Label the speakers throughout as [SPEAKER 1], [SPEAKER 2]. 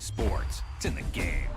[SPEAKER 1] sports. It's in the game.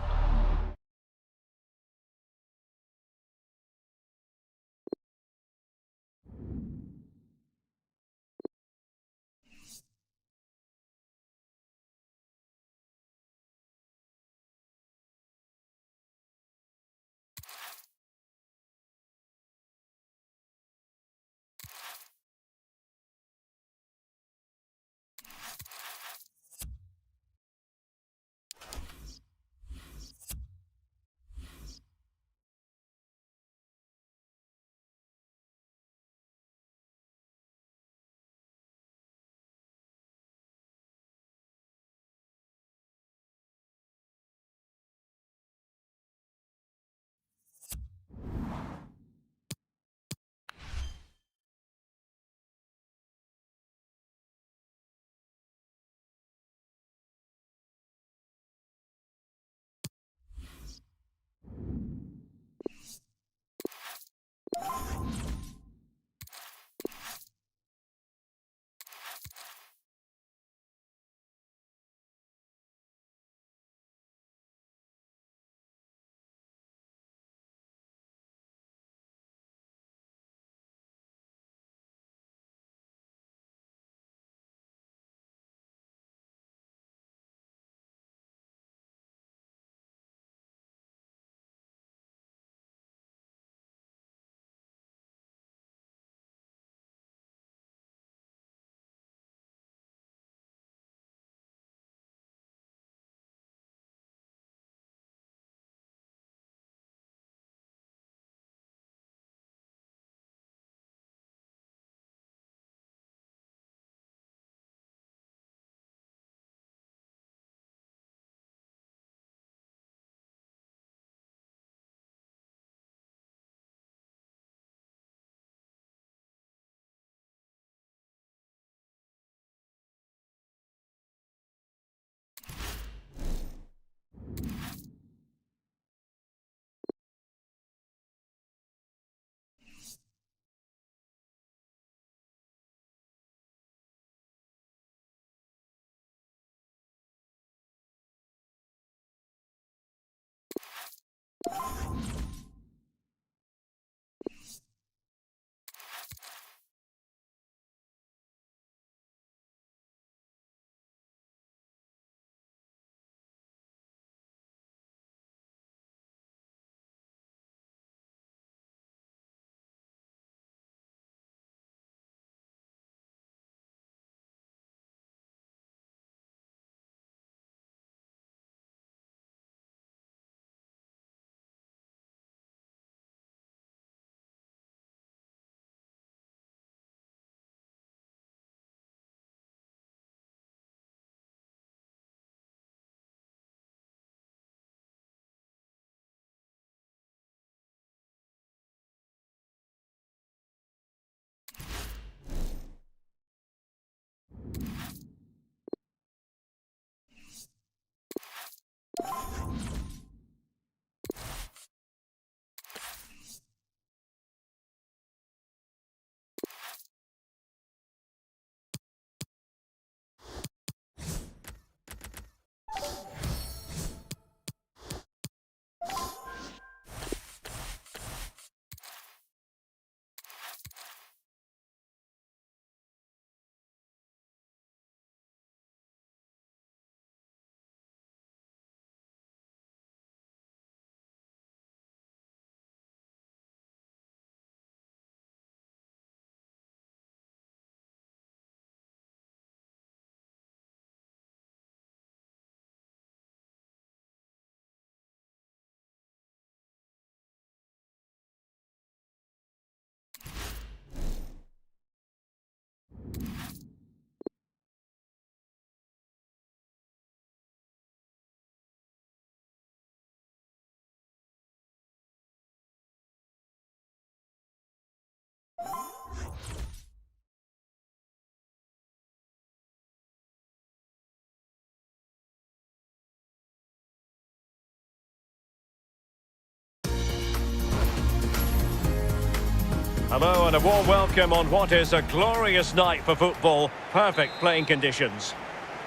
[SPEAKER 2] Hello and a warm welcome on what is a glorious night for football. Perfect playing conditions.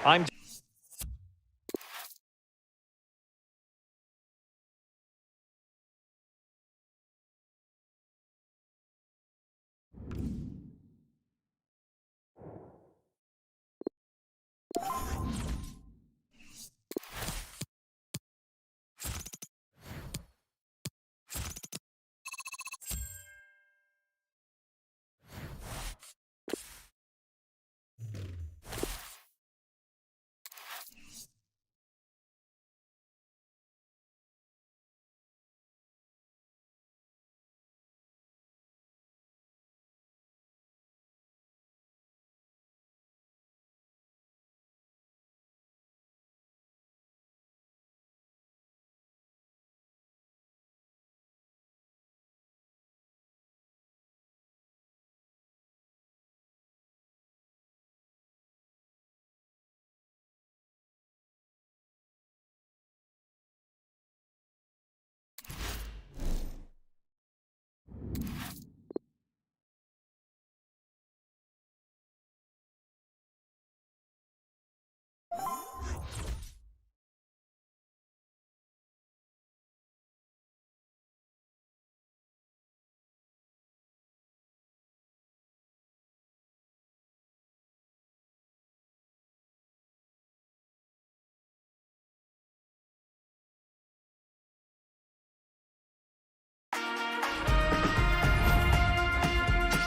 [SPEAKER 2] I'm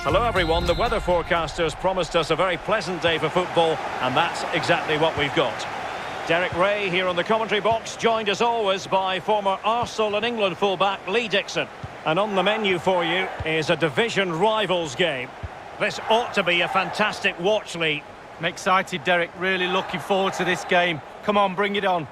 [SPEAKER 2] Hello everyone, the weather forecasters promised us a very pleasant day for football, and that's exactly what we've got. Derek Ray here on the commentary box, joined as always by former Arsenal and England fullback Lee Dixon. And on the menu for you is a division rivals game. This ought to be a fantastic watch, Lee.
[SPEAKER 3] I'm excited, Derek, really looking forward to this game. Come on, bring it on.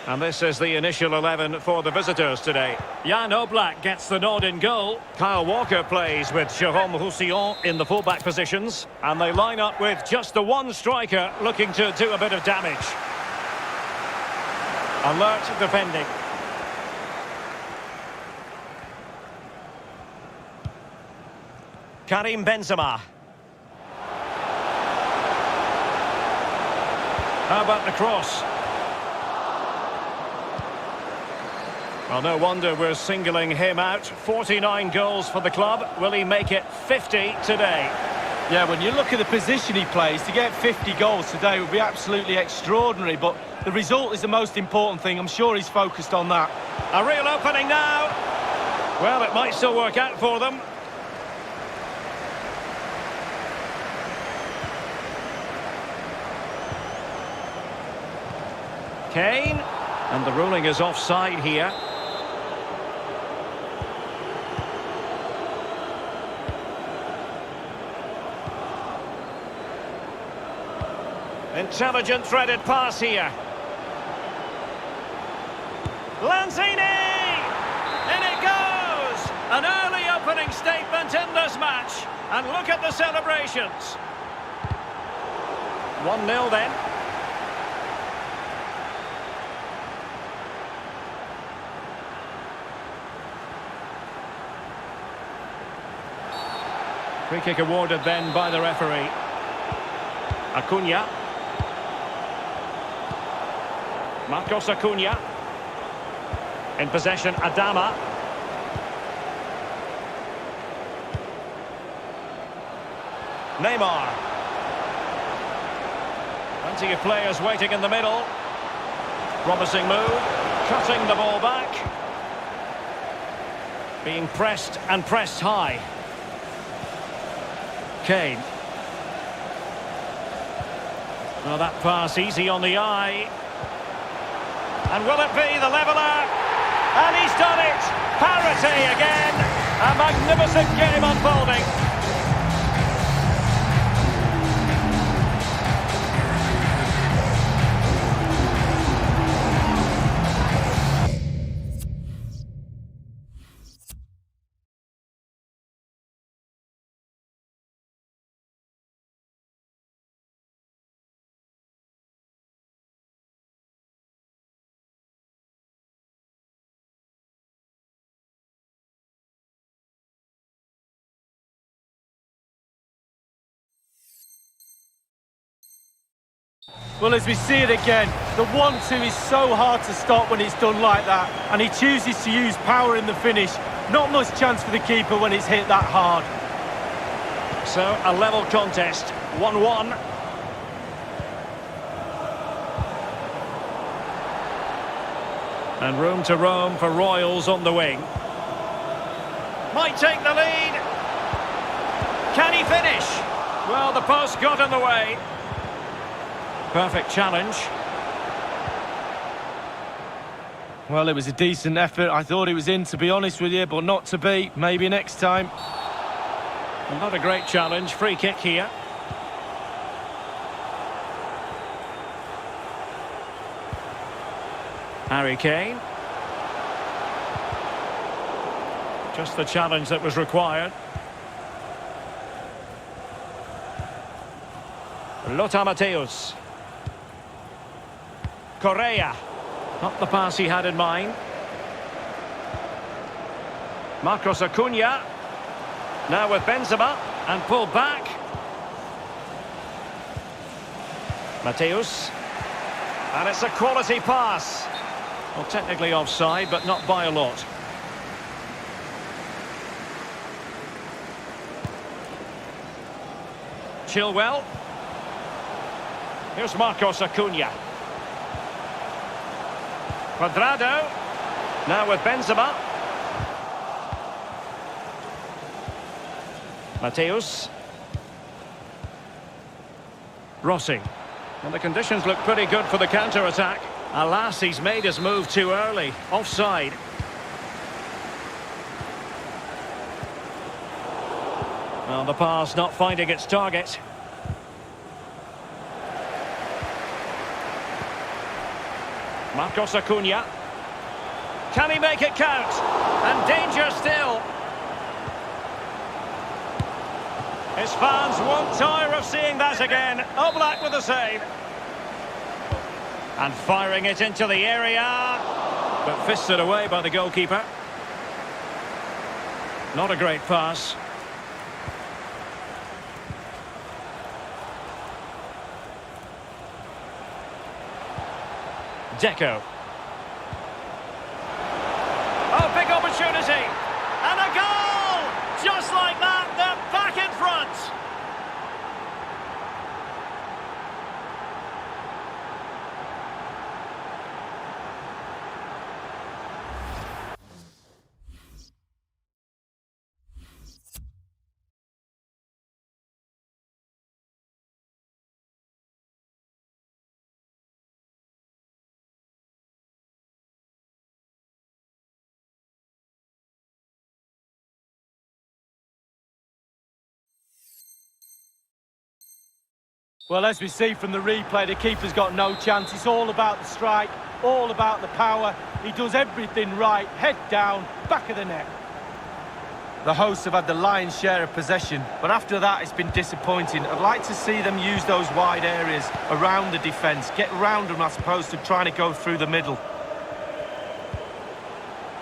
[SPEAKER 2] And this is the initial 11 for the visitors today. Jan Oblak gets the nod in goal. Kyle Walker plays with Jérôme Roussillon in the fullback positions. And they line up with just the one striker looking to do a bit of damage. Alert defending. Karim Benzema. How about the cross? Well, no wonder we're singling him out. 49 goals for the club. Will he make it 50 today?
[SPEAKER 3] Yeah, when you look at the position he plays, to get 50 goals today would be absolutely extraordinary, but the result is the most important thing. I'm sure he's focused on that.
[SPEAKER 2] A real opening now. Well, it might still work out for them. Kane. And the ruling is offside here. Intelligent threaded pass here. Lanzini! In it goes! An early opening statement in this match. And look at the celebrations. 1-0 then. Free kick awarded then by the referee. Acuna. Marcos Acuna. In possession, Adama. Neymar. Plenty of players waiting in the middle. Promising move. Cutting the ball back. Being pressed and pressed high. Kane. Well, that pass easy on the eye. And will it be the leveller? And he's done it! Parity again! A magnificent game unfolding.
[SPEAKER 3] Well, as we see it again, the 1-2 is so hard to stop when it's done like that, and he chooses to use power in the finish. Not much chance for the keeper when it's hit that hard.
[SPEAKER 2] So, a level contest, 1-1. And room to roam for Royals on the wing. Might take the lead. Can he finish? Well, the post got in the way. Perfect challenge.
[SPEAKER 3] Well, it was a decent effort. I thought he was in, to be honest with you, but not to be. Maybe next time.
[SPEAKER 2] Well, not a great challenge. Free kick here. Harry Kane. Just the challenge that was required. Lothar Matthäus. Correa. Not the pass he had in mind. Marcos Acuna. Now with Benzema. And pulled back. Mateus. And it's a quality pass. Well, technically offside, but not by a lot. Chilwell. Here's Marcos Acuna. Cuadrado. Now with Benzema. Mateus. Rossi. And the conditions look pretty good for the counter-attack. Alas, he's made his move too early. Offside. Well, the pass not finding its target. Marcos Acuna. Can he make it count? And danger still. His fans won't tire of seeing that again. Oblak with the save. And firing it into the area. But fisted away by the goalkeeper. Not a great pass. Deco. Oh, big opportunity. And a goal! Just like that, they're back in front.
[SPEAKER 3] Well, as we see from the replay, the keeper's got no chance. It's all about the strike, all about the power. He does everything right, head down, back of the net. The hosts have had the lion's share of possession, but after that it's been disappointing. I'd like to see them use those wide areas around the defence, get round them as opposed to trying to go through the middle.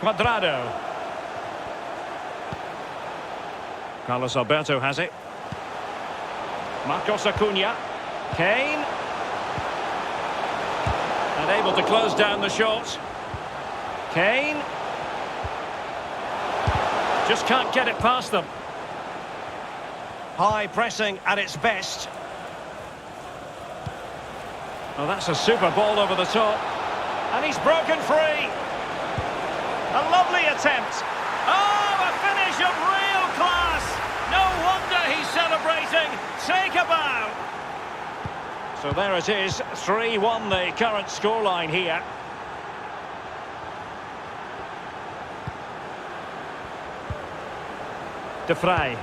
[SPEAKER 2] Cuadrado. Carlos Alberto has it. Marcos Acuna. Kane. And able to close down the shot. Kane. Just can't get it past them. High pressing at its best. Well, that's a super ball over the top. And he's broken free. A lovely attempt. Oh, a finish of real class. No wonder he's celebrating. Take a bow. So there it is, 3-1 the current scoreline here. De Vrij.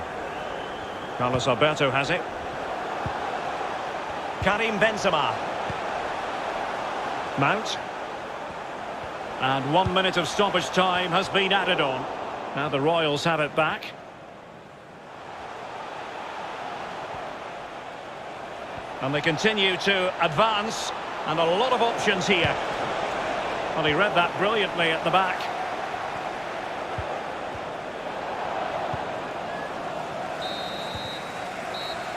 [SPEAKER 2] Carlos Alberto has it. Karim Benzema. Mount. And 1 minute of stoppage time has been added on. Now the Royals have it back. And they continue to advance, and a lot of options here. Well, he read that brilliantly at the back.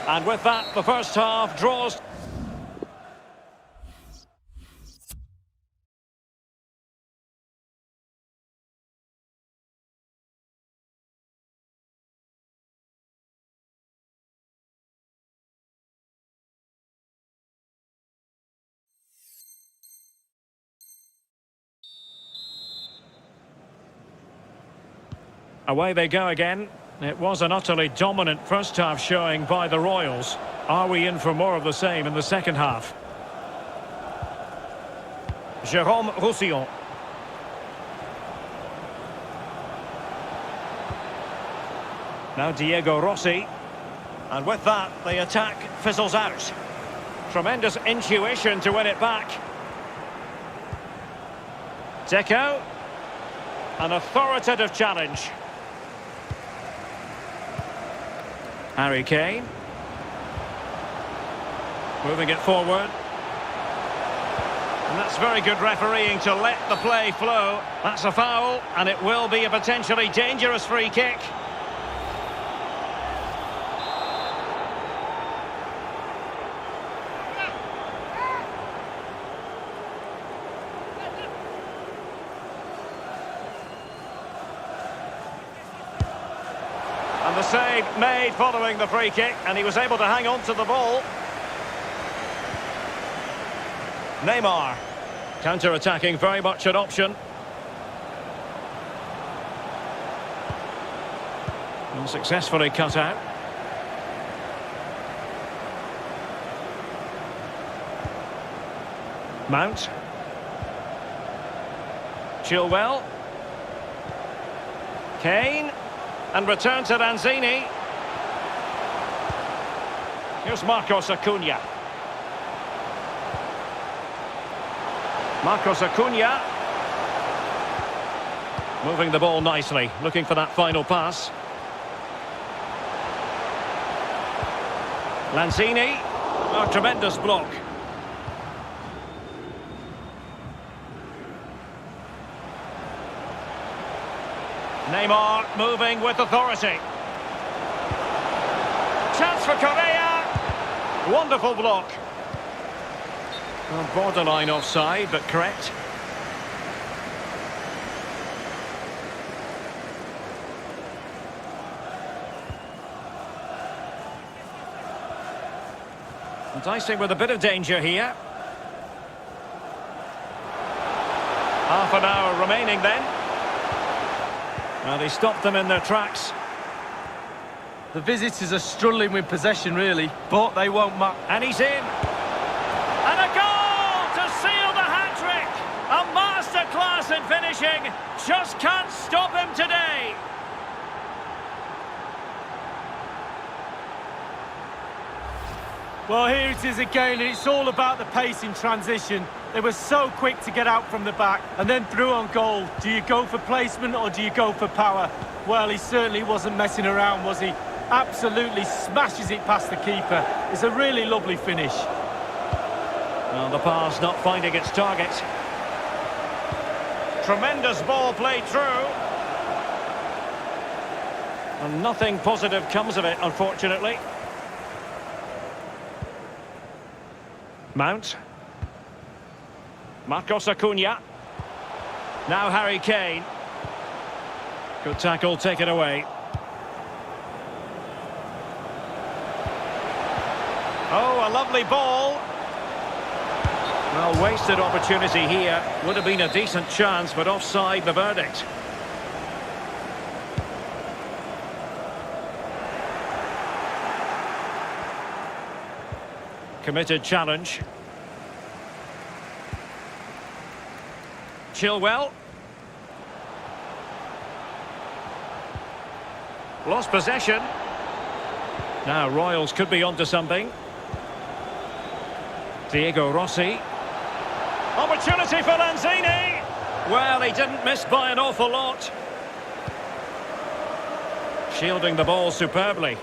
[SPEAKER 2] And with that, the first half draws. Away they go again. It was an utterly dominant first half showing by the Royals. Are we in for more of the same in the second half? Jérôme Roussillon. Now Diego Rossi. And with that, the attack fizzles out. Tremendous intuition to win it back. Deco. An authoritative challenge. Harry Kane. Moving it forward. And that's very good refereeing to let the play flow. That's a foul, and it will be a potentially dangerous free kick. And the save made following the free kick, and he was able to hang on to the ball. Neymar. Counter-attacking, very much an option. And successfully cut out. Mount. Chilwell. Kane. And return to Lanzini. Here's Marcos Acuna. Marcos Acuna. Moving the ball nicely, looking for that final pass. Lanzini. A tremendous block. Neymar moving with authority. Chance for Correa. Wonderful block. Well, borderline offside, but correct. Enticing with a bit of danger here. Half an hour remaining then. Well, he stopped them in their tracks.
[SPEAKER 3] The visitors are struggling with possession, really, but they won't muck.
[SPEAKER 2] And he's in. And a goal to seal the hat-trick. A masterclass in finishing. Just can't stop him today.
[SPEAKER 3] Well, here it is again, and it's all about the pace in transition. They were so quick to get out from the back and then through on goal. Do you go for placement or do you go for power? Well, he certainly wasn't messing around, was he? Absolutely smashes it past the keeper. It's a really lovely finish.
[SPEAKER 2] Well, the pass not finding its target. Tremendous ball played through. And nothing positive comes of it, unfortunately. Mount. Marcos Acuna. Now Harry Kane. Good tackle, taken away. Oh, a lovely ball. Well, wasted opportunity here. Would have been a decent chance, but offside the verdict. Committed challenge. Chilwell. Lost possession. Now Royals could be onto something. Diego Rossi. Opportunity for Lanzini. Well, he didn't miss by an awful lot. Shielding the ball superbly.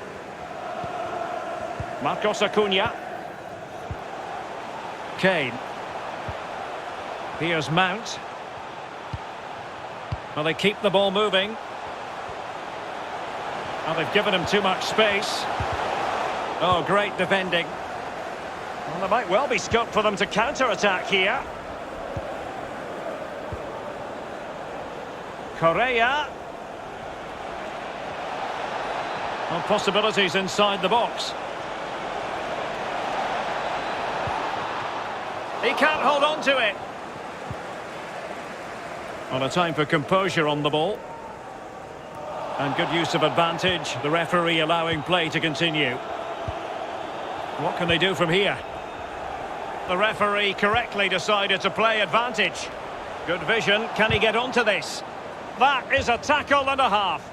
[SPEAKER 2] Marcos Acuna. Kane. Here's Mount. Well, they keep the ball moving. Well, they've given him too much space. Oh, great defending. Well, there might well be scope for them to counter-attack here. Correa. Well, possibilities inside the box. He can't hold on to it. Well, a time for composure on the ball. And good use of advantage. The referee allowing play to continue. What can they do from here? The referee correctly decided to play advantage. Good vision. Can he get onto this? That is a tackle and a half.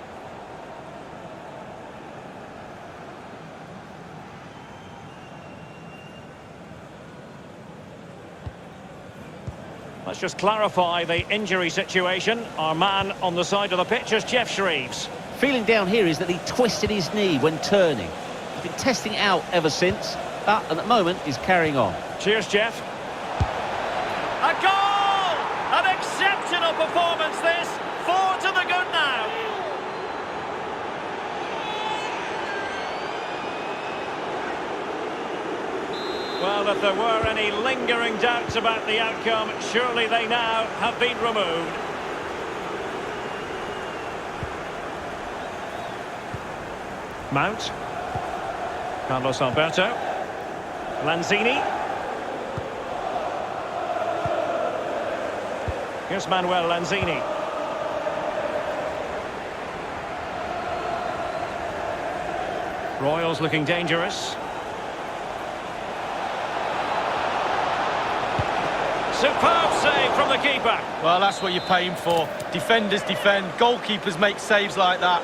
[SPEAKER 2] Let's just clarify the injury situation. Our man on the side of the pitch is Jeff Shreves.
[SPEAKER 4] Feeling down here is that he twisted his knee when turning. He's been testing it out ever since, but at the moment he's carrying on.
[SPEAKER 2] Cheers, Jeff. A goal! An exceptional performance this. 4 to the good now. Well, if there were any lingering doubts about the outcome, surely they now have been removed. Mount. Carlos Alberto. Lanzini. Here's Manuel Lanzini. Royals looking dangerous. Superb save from the keeper.
[SPEAKER 3] Well, that's what you're paying for. Defenders defend, goalkeepers make saves like that.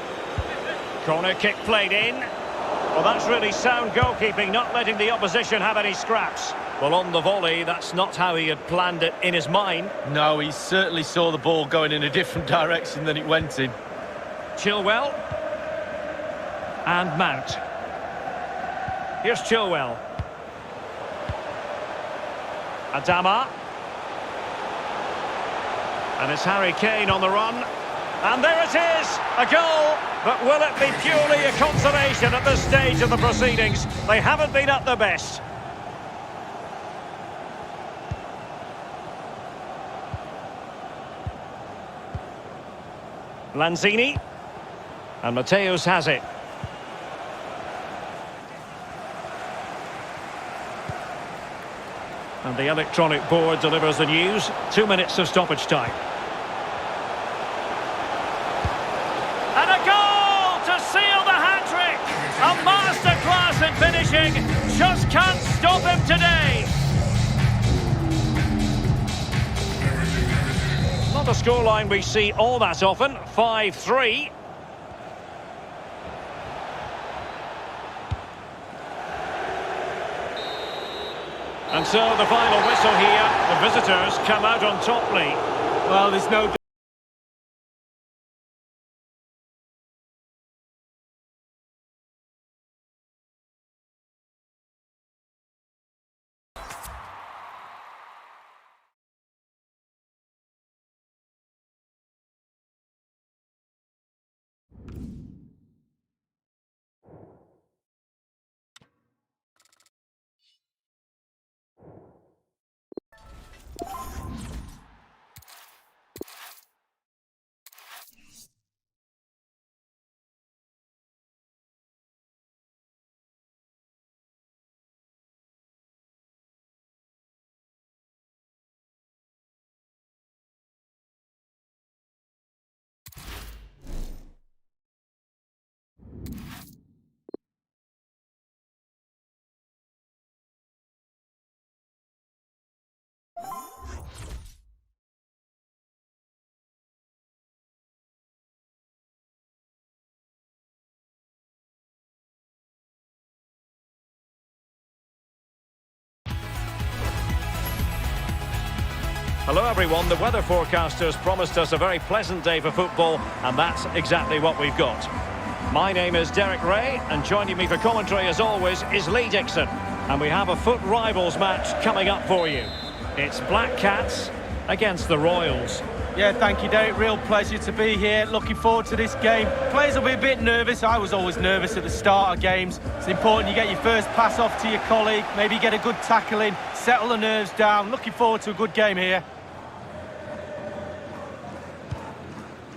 [SPEAKER 2] Corner kick played in. Well, that's really sound goalkeeping, not letting the opposition have any scraps. Well, on the volley, that's not how he had planned it in his mind.
[SPEAKER 3] No, he certainly saw the ball going in a different direction than it went in.
[SPEAKER 2] Chilwell. And Mount. Here's Chilwell. Adama. And it's Harry Kane on the run. And there it is, a goal. But will it be purely a consolation at this stage of the proceedings? They haven't been at their best. Lanzini. And Mateus has it. And the electronic board delivers the news. 2 minutes of stoppage time. And a goal to seal the hat-trick! A masterclass in finishing. Just can't stop him today. Not a scoreline we see all that often. 5-3. And so the final whistle here. The visitors come out on top, Lee.
[SPEAKER 3] Well, there's no...
[SPEAKER 2] Hello everyone, the weather forecasters promised us a very pleasant day for football, and that's exactly what we've got. My name is Derek Ray, and joining me for commentary as always is Lee Dixon. And we have a FUT rivals match coming up for you. It's Black Cats against the Royals.
[SPEAKER 3] Yeah, thank you, Derek. Real pleasure to be here. Looking forward to this game. Players will be a bit nervous. I was always nervous at the start of games. It's important you get your first pass off to your colleague, maybe get a good tackle in, settle the nerves down. Looking forward to a good game here.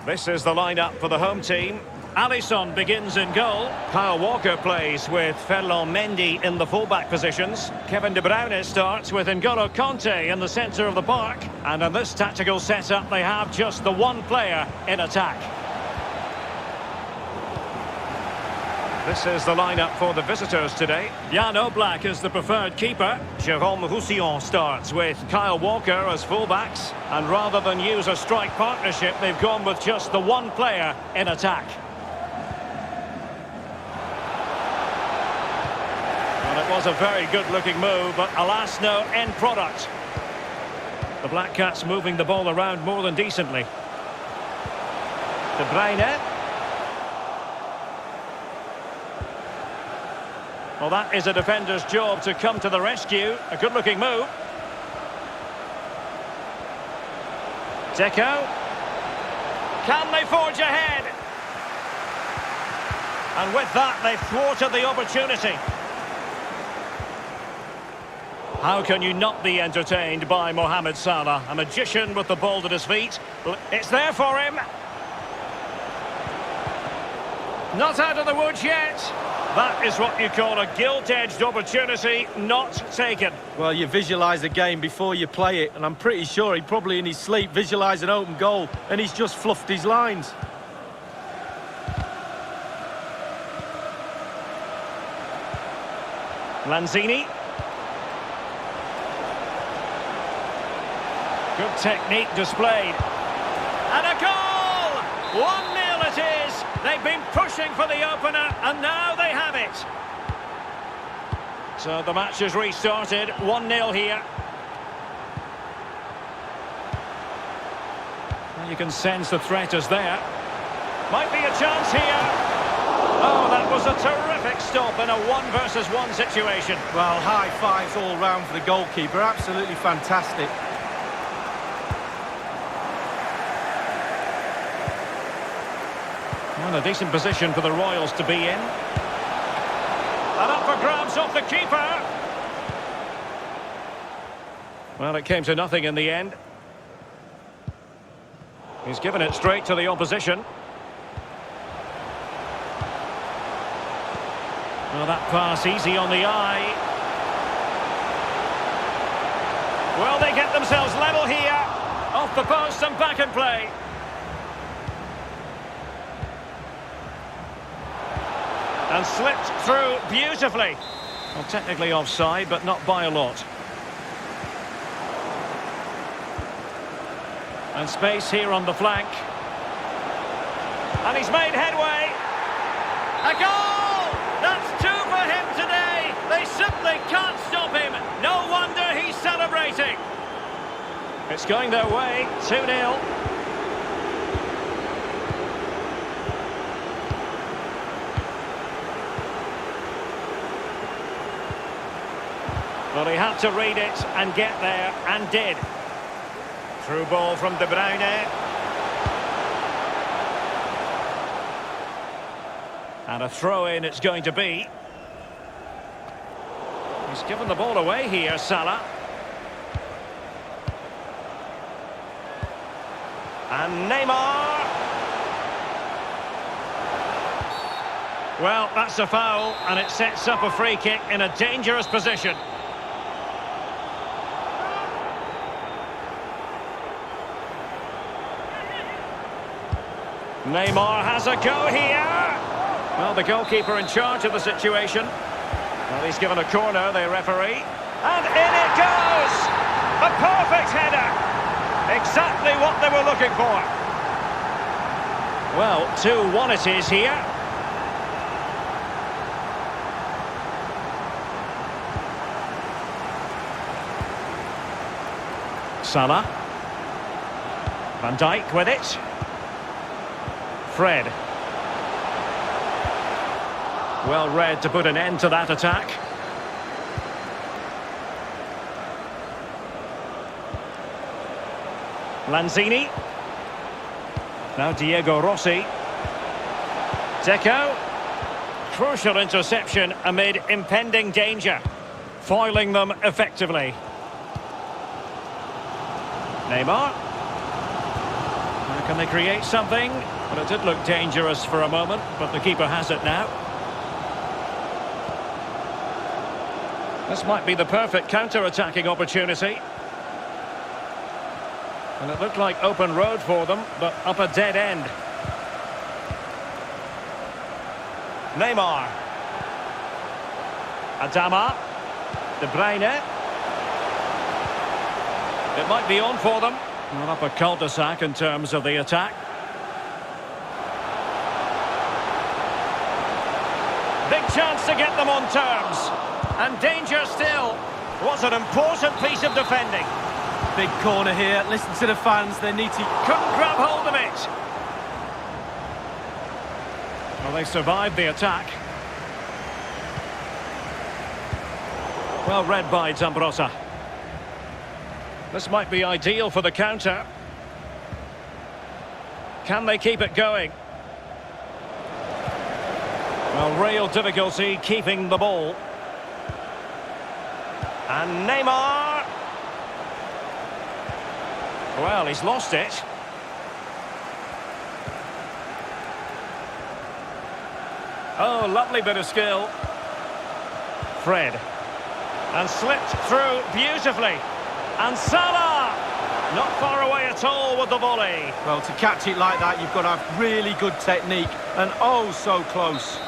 [SPEAKER 2] This is the lineup for the home team. Alisson begins in goal. Kyle Walker plays with Ferland Mendy in the fullback positions. Kevin De Bruyne starts with N'Golo Kanté in the centre of the park. And in this tactical setup, they have just the one player in attack. This is the lineup for the visitors today. Jan Oblak is the preferred keeper. Jérôme Roussillon starts with Kyle Walker as fullbacks. And rather than use a strike partnership, they've gone with just the one player in attack. Well, it was a very good-looking move, but alas, no end product. The Black Cats moving the ball around more than decently. De Bruyne. Well, that is a defender's job to come to the rescue. A good-looking move. Deco. Can they forge ahead? And with that, they've thwarted the opportunity. How can you not be entertained by Mohamed Salah? A magician with the ball at his feet. It's there for him. Not out of the woods yet. That is what you call a gilt-edged opportunity not taken.
[SPEAKER 3] Well, you visualise a game before you play it, and I'm pretty sure he probably in his sleep visualised an open goal, and he's just fluffed his lines.
[SPEAKER 2] Lanzini. Good technique displayed. And a goal! 1-0 it is. They've been pushing for the opener, and now they have it. So the match has restarted. 1-0 here. You can sense the threat is there. Might be a chance here. Oh, that was a terrific stop in a 1-versus-1 situation.
[SPEAKER 3] Well, high fives all round for the goalkeeper. Absolutely fantastic.
[SPEAKER 2] Well, a decent position for the Royals to be in. And up for grabs off the keeper. Well, it came to nothing in the end. He's given it straight to the opposition. Well, that pass easy on the eye. Well, they get themselves level here. Off the post and back in play. And slipped through beautifully. Well, technically offside, but not by a lot. And space here on the flank. And he's made headway. A goal! That's 2 for him today. They simply can't stop him. No wonder he's celebrating. It's going their way. 2-0. Well, he had to read it and get there, and did. Through ball from De Bruyne. And a throw-in it's going to be. He's given the ball away here, Salah. And Neymar. Well, that's a foul, and it sets up a free kick in a dangerous position. Neymar has a go here. Well, the goalkeeper in charge of the situation. Well, he's given a corner, the referee. And in it goes! A perfect header! Exactly what they were looking for. Well, 2-1 it is here. Salah. Van Dijk with it. Fred. Well read to put an end to that attack. Lanzini. Now Diego Rossi. Deco. Crucial interception amid impending danger. Foiling them effectively. Neymar. Now can they create something? Well, it did look dangerous for a moment, but the keeper has it now. This might be the perfect counter-attacking opportunity. And it looked like open road for them, but up a dead end. Neymar. Adama. De Bruyne. It might be on for them. Well, up a cul-de-sac in terms of the attack. Big chance to get them on terms. And danger still. Was an important piece of defending.
[SPEAKER 3] Big corner here. Listen to the fans. They need to...
[SPEAKER 2] Couldn't grab hold of it. Well, they survived the attack. Well read by Zambrotta. This might be ideal for the counter. Can they keep it going? Well, real difficulty keeping the ball. And Neymar. Well, he's lost it. Oh, lovely bit of skill. Fred. And slipped through beautifully. And Salah! Not far away at all with the volley.
[SPEAKER 3] Well, to catch it like that, you've got to have really good technique. And oh, so close.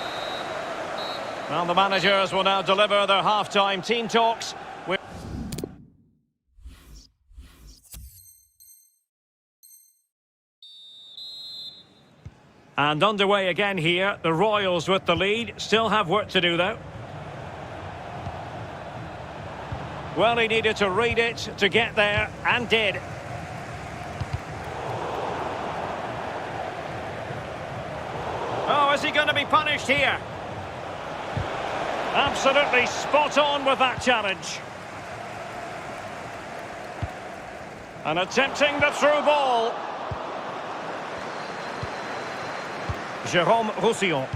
[SPEAKER 2] Well, the managers will now deliver their half-time team talks. And underway again here. The Royals with the lead. Still have work to do, though. Well, he needed to read it to get there, and did. Oh, is he going to be punished here? Absolutely spot on with that challenge. And attempting the through ball. Jérôme Roussillon.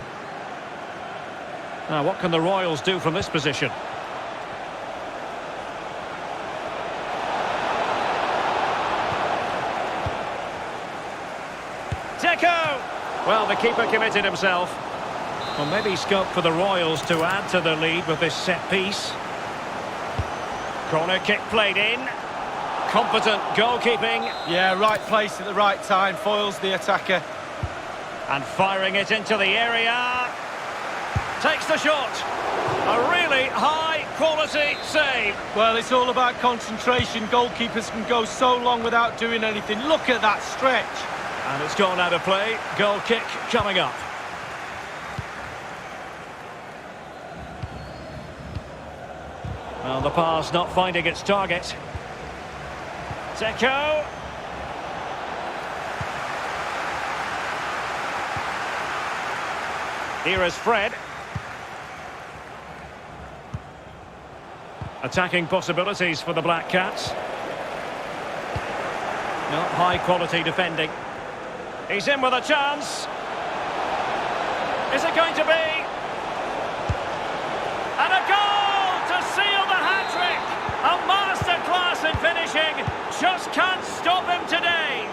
[SPEAKER 2] Now, what can the Royals do from this position? Deco! Well, the keeper committed himself. Well, maybe scope for the Royals to add to the lead with this set piece. Corner kick played in. Competent goalkeeping.
[SPEAKER 3] Yeah, right place at the right time. Foils the attacker.
[SPEAKER 2] And firing it into the area. Takes the shot. A really high-quality save.
[SPEAKER 3] Well, it's all about concentration. Goalkeepers can go so long without doing anything. Look at that stretch.
[SPEAKER 2] And it's gone out of play. Goal kick coming up. Well, the pass not finding its target. Deco. Here is Fred. Attacking possibilities for the Black Cats. Not high-quality defending. He's in with a chance. Is it going to be? And a goal to seal the hat-trick. A masterclass in finishing. Just can't stop him today.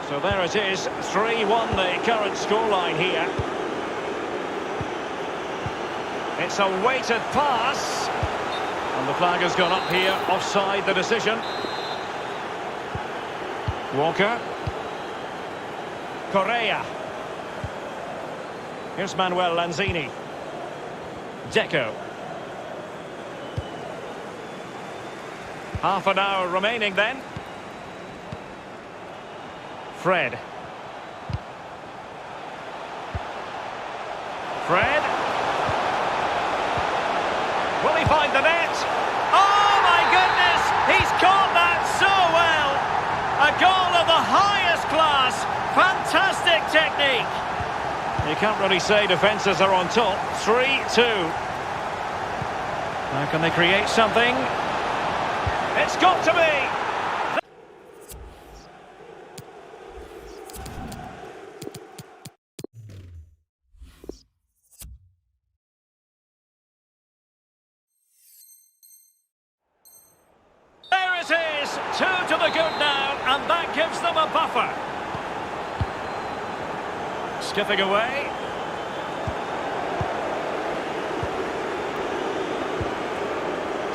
[SPEAKER 2] So there it is, 3-1 the current scoreline here. It's a weighted pass. And the flag has gone up here, offside the decision. Walker. Correa. Here's Manuel Lanzini. Deco. Half an hour remaining then. Fred. Fred. Will he find the net? Oh my goodness! He's caught that so well! A goal of the highest class. Fantastic technique. You can't really say defences are on top. 3-2. Now can they create something? It's got to be! There it is! 2 to the good now, and that gives them a buffer. Skipping away.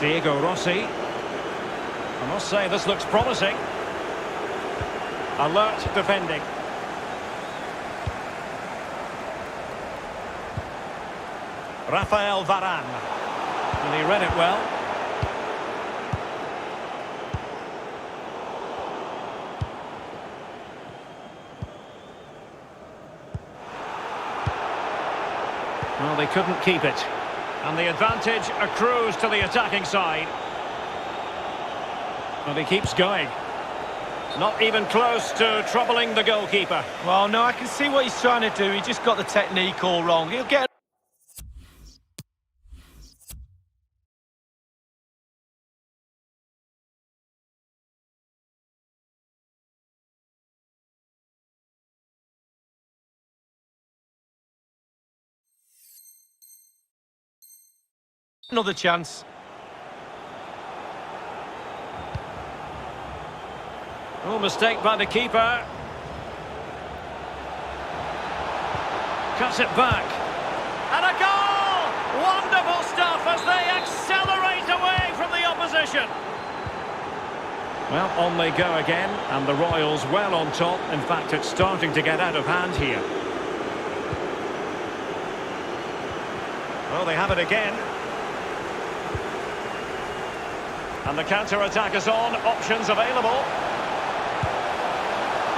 [SPEAKER 2] Diego Rossi. I must say this looks promising. Alert defending. Rafael Varane. And he read it well. Well, they couldn't keep it. And the advantage accrues to the attacking side. But he keeps going. Not even close to troubling the goalkeeper.
[SPEAKER 3] Well, no, I can see what he's trying to do. He just got the technique all wrong. He'll get... Another chance. Oh, mistake by the keeper.
[SPEAKER 2] Cuts it back. And a goal! Wonderful stuff as they accelerate away from the opposition. Well, on they go again, and the Royals well on top. In fact, it's starting to get out of hand here. Well, they have it again. And the counter-attack is on, options available.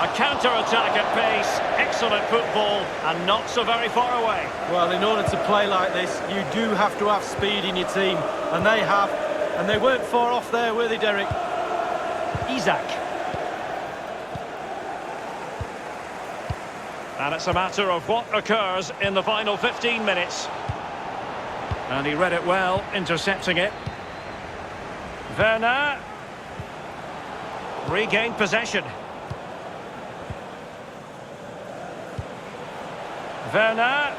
[SPEAKER 2] A counter-attack at pace, excellent football, and not so very far away.
[SPEAKER 3] Well, in order to play like this, you do have to have speed in your team, and they have. And they weren't far off there, were they, Derek?
[SPEAKER 2] Isaac. And it's a matter of what occurs in the final 15 minutes. And he read it well, intercepting it. Werner. Regained possession. Werner.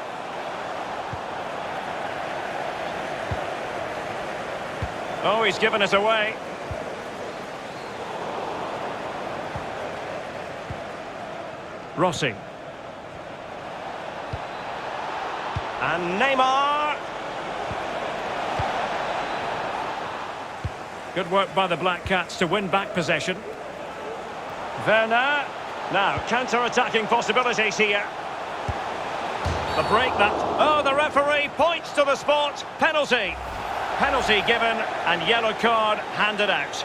[SPEAKER 2] Oh, he's given it away. Rossi. And Neymar. Good work by the Black Cats to win back possession. Werner. Now, counter-attacking possibilities here. The break that... Oh, the referee points to the spot. Penalty. Penalty given and yellow card handed out.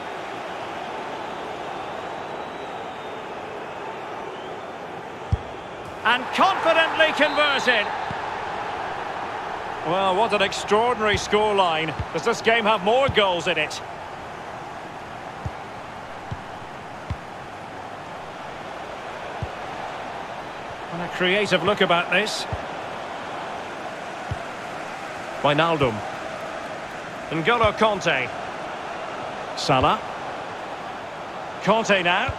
[SPEAKER 2] And confidently converted. Well, what an extraordinary scoreline. Does this game have more goals in it? And a creative look about this. Wijnaldum. N'Golo Kanté. Salah. Kanté now.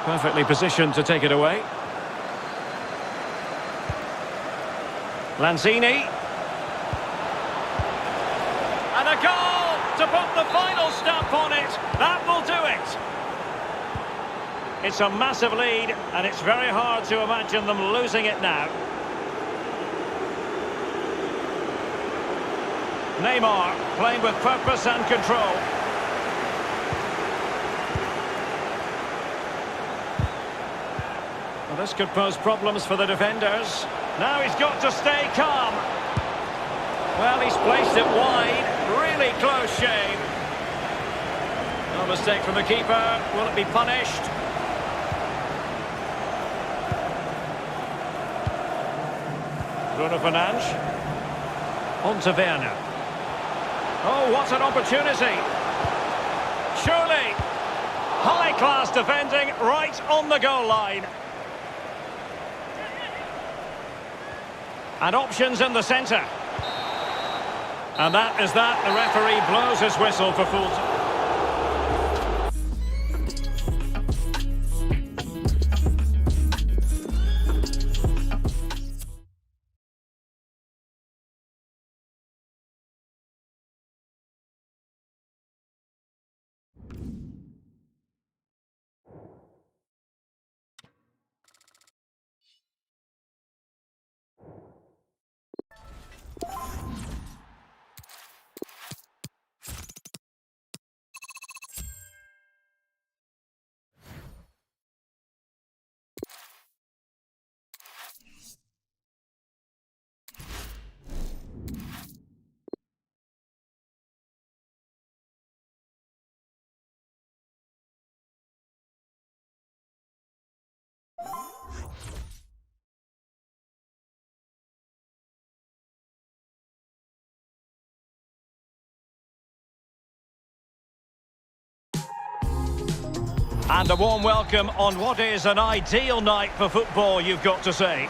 [SPEAKER 2] Perfectly positioned to take it away. Lanzini. And a goal to put the final stamp on it. That will do it. It's a massive lead, and it's very hard to imagine them losing it now. Neymar playing with purpose and control. Well, this could pose problems for the defenders. Now he's got to stay calm. Well, he's placed it wide. Really close shave. No mistake from the keeper. Will it be punished? Bruno Fernandes. On to Werner. Oh, what an opportunity. Surely. High-class defending right on the goal line. And options in the centre. And that is that. The referee blows his whistle for full time. And a warm welcome on what is an ideal night for football, you've got to say.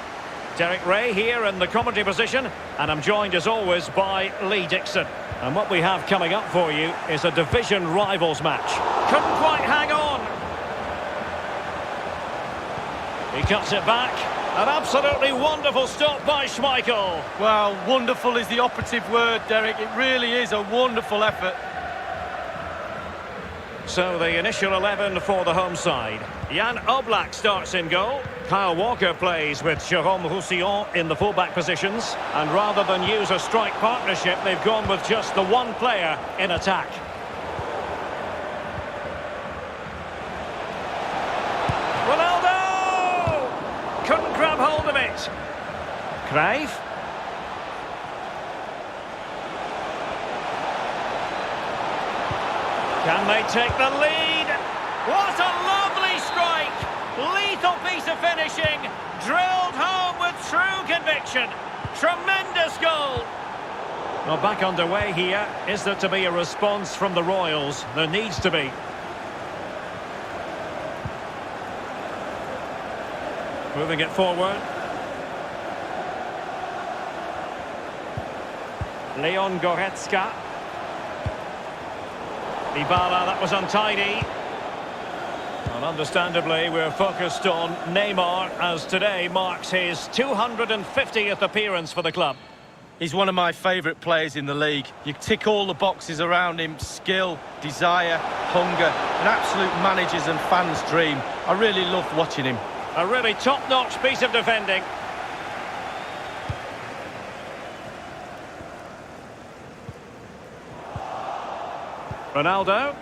[SPEAKER 2] Derek Ray here in the commentary position, and I'm joined as always by Lee Dixon. And what we have coming up for you is a division rivals match. Couldn't quite hang on. He cuts it back. An absolutely wonderful stop by Schmeichel.
[SPEAKER 3] Well, wonderful is the operative word, Derek. It really is a wonderful effort.
[SPEAKER 2] So the initial 11 for the home side. Jan Oblak starts in goal. Kyle Walker plays with Jérôme Roussillon in the fullback positions, and rather than use a strike partnership, they've gone with just the one player in attack. Ronaldo! Couldn't grab hold of it. Cruyff. Can they take the lead? What a lovely strike! Lethal piece of finishing, drilled home with true conviction. Tremendous goal. Well, back underway here. Is there to be a response from the Royals? There needs to be. Moving it forward. Leon Goretzka. Dybala, that was untidy. And understandably, we're focused on Neymar, as today marks his 250th appearance for the club.
[SPEAKER 3] He's one of my favourite players in the league. You tick all the boxes around him: skill, desire, hunger, an absolute manager's and fans' dream. I really love watching him.
[SPEAKER 2] A really top-notch piece of defending. Ronaldo.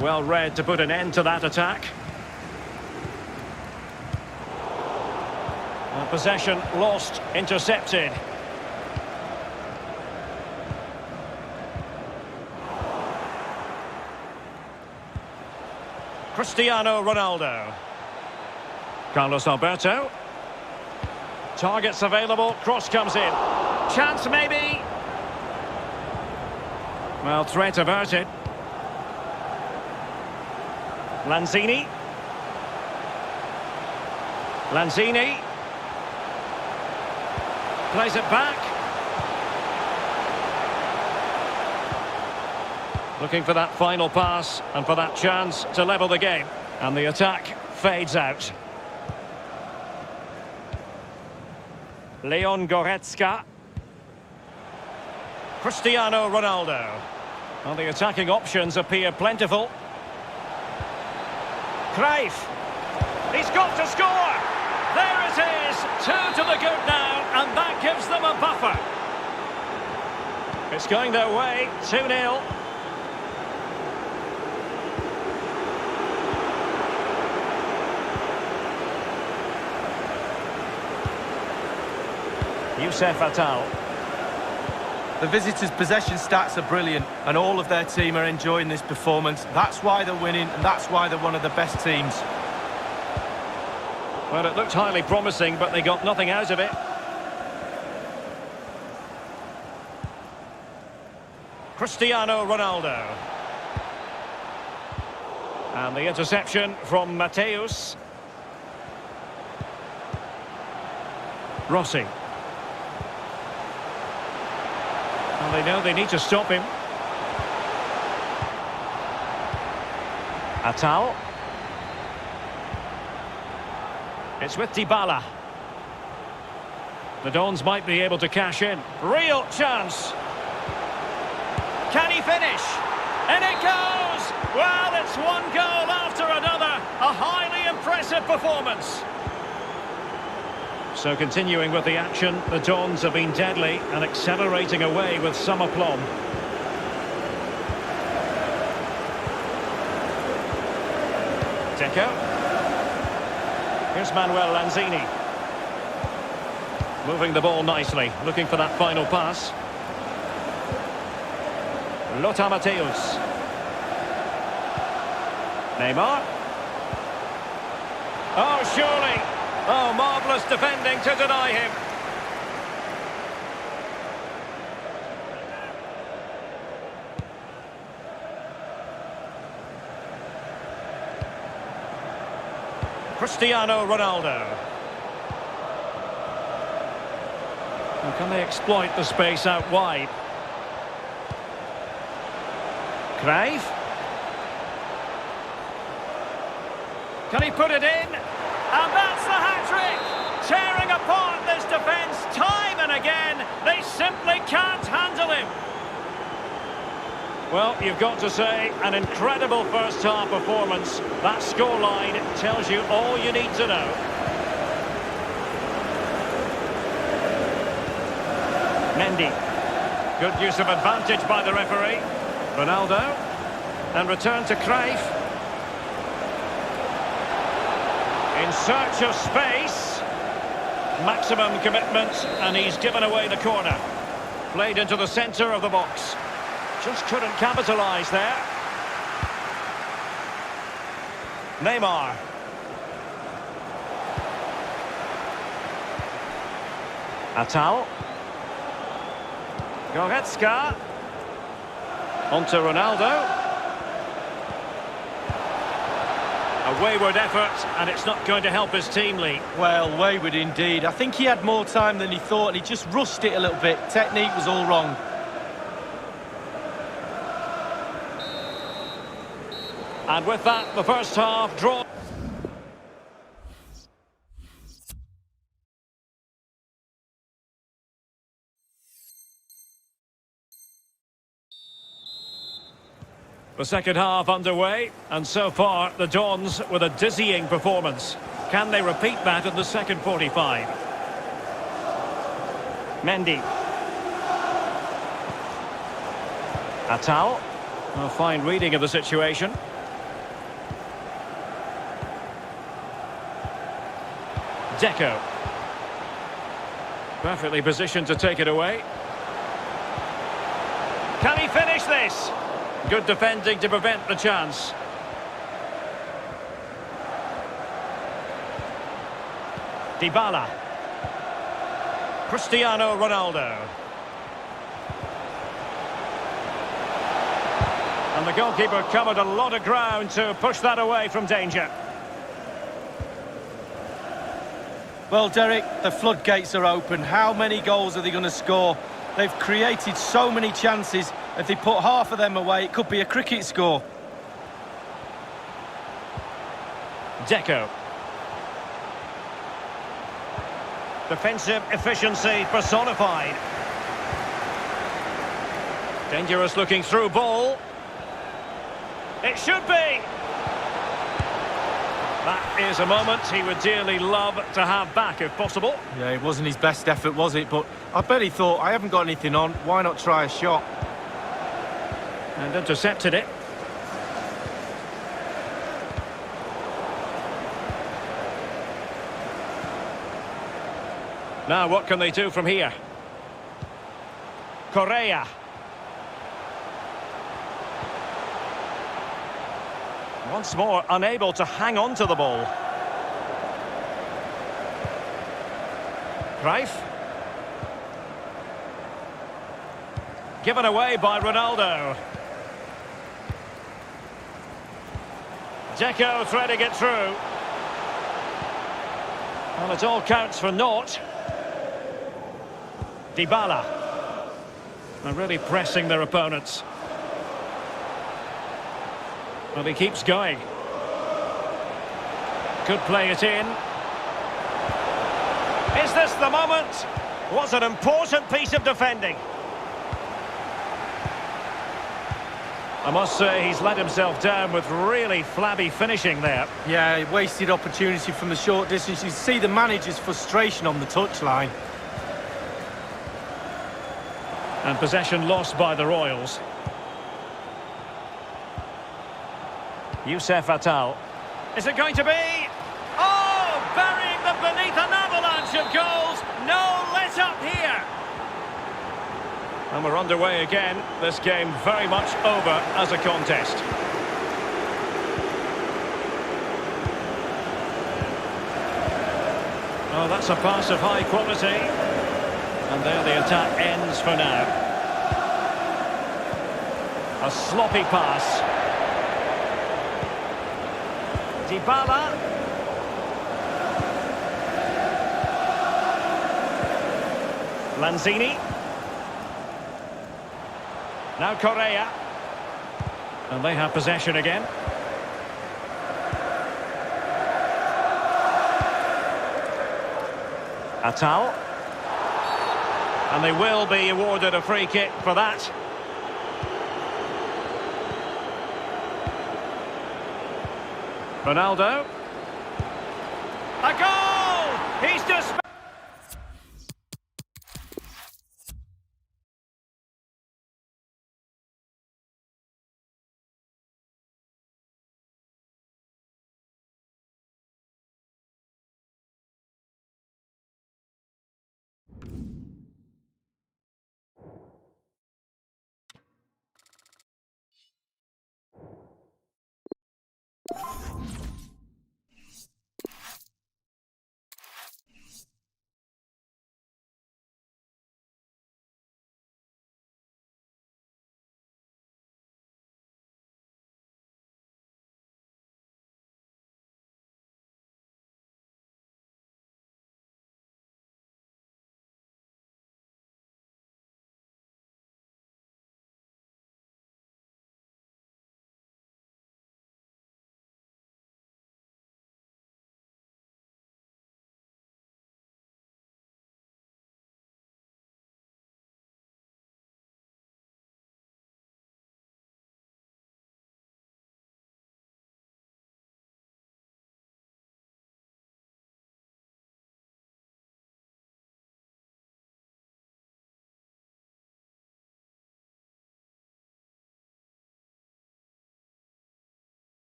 [SPEAKER 2] Well read to put an end to that attack. Possession lost, intercepted. Cristiano Ronaldo. Carlos Alberto. Targets available, cross comes in. Chance maybe. Well, threat averted. Lanzini. Lanzini. Plays it back. Looking for that final pass and for that chance to level the game. And the attack fades out. Leon Goretzka. Cristiano Ronaldo. Well, the attacking options appear plentiful. Cruyff. He's got to score. There it is. 2 to the good now, and that gives them a buffer. It's going their way. 2-0. Youssef Attal.
[SPEAKER 3] The visitors' possession stats are brilliant, and all of their team are enjoying this performance. That's why they're winning, and that's why they're one of the best teams.
[SPEAKER 2] Well, it looked highly promising, but they got nothing out of it. Cristiano Ronaldo. And the interception from Mateus. Rossi. And they know they need to stop him. Attal. It's with Dybala. The Dons might be able to cash in. Real chance. Can he finish? And it goes! Well, it's one goal after another. A highly impressive performance. So continuing with the action, the Dons have been deadly and accelerating away with some aplomb. Deco. Here's Manuel Lanzini. Moving the ball nicely, looking for that final pass. Lothar Matthäus. Neymar. Oh, surely. Oh, marvellous defending to deny him. Cristiano Ronaldo. And can they exploit the space out wide? Cruyff. Can he put it in? And that's the hat-trick! Tearing apart this defence time and again. They simply can't handle him. Well, you've got to say, an incredible first-half performance. That scoreline tells you all you need to know. Mendy. Good use of advantage by the referee. Ronaldo. And return to Cruyff. In search of space. Maximum commitment, and he's given away the corner. Played into the centre of the box. Just couldn't capitalise there. Neymar. Atal. Goretzka. On to Ronaldo. A wayward effort, and it's not going to help his team, Lee.
[SPEAKER 3] Well, wayward indeed. I think he had more time than he thought, and he just rushed it a little bit. Technique was all wrong.
[SPEAKER 2] And with that, the first half draw. The second half underway, and so far the Dons with a dizzying performance. Can they repeat that in the second 45? Mendy. Atal. A fine reading of the situation. Deco. Perfectly positioned to take it away. Can he finish this? Good defending to prevent the chance. Dybala. Cristiano Ronaldo. And the goalkeeper covered a lot of ground to push that away from danger.
[SPEAKER 3] Well, Derek, the floodgates are open. How many goals are they going to score? They've created so many chances. If they put half of them away, it could be a cricket score.
[SPEAKER 2] Deco. Defensive efficiency personified. Dangerous looking through ball. It should be. That is a moment he would dearly love to have back if possible.
[SPEAKER 3] Yeah, it wasn't his best effort, was it? But I bet he thought, I haven't got anything on, why not try a shot?
[SPEAKER 2] And intercepted it. Now what can they do from here? Correa. Once more unable to hang on to the ball. Cruyff. Given away by Ronaldo. Deco threading it through. Well, it all counts for naught. Dybala. They're really pressing their opponents. Well, he keeps going. Could play it in. Is this the moment? Was an important piece of defending. I must say he's let himself down with really flabby finishing there.
[SPEAKER 3] Yeah, wasted opportunity from the short distance. You see the manager's frustration on the touchline.
[SPEAKER 2] And possession lost by the Royals. Youssef Atal. Is it going to be? Oh, burying them beneath an avalanche of goals. No let up here. And we're underway again. This game very much over as a contest. Oh, that's a pass of high quality. And there the attack ends for now. A sloppy pass. Dybala. Lanzini. Now Correa. And they have possession again. Atal. And they will be awarded a free kick for that. Ronaldo. A goal! He's just...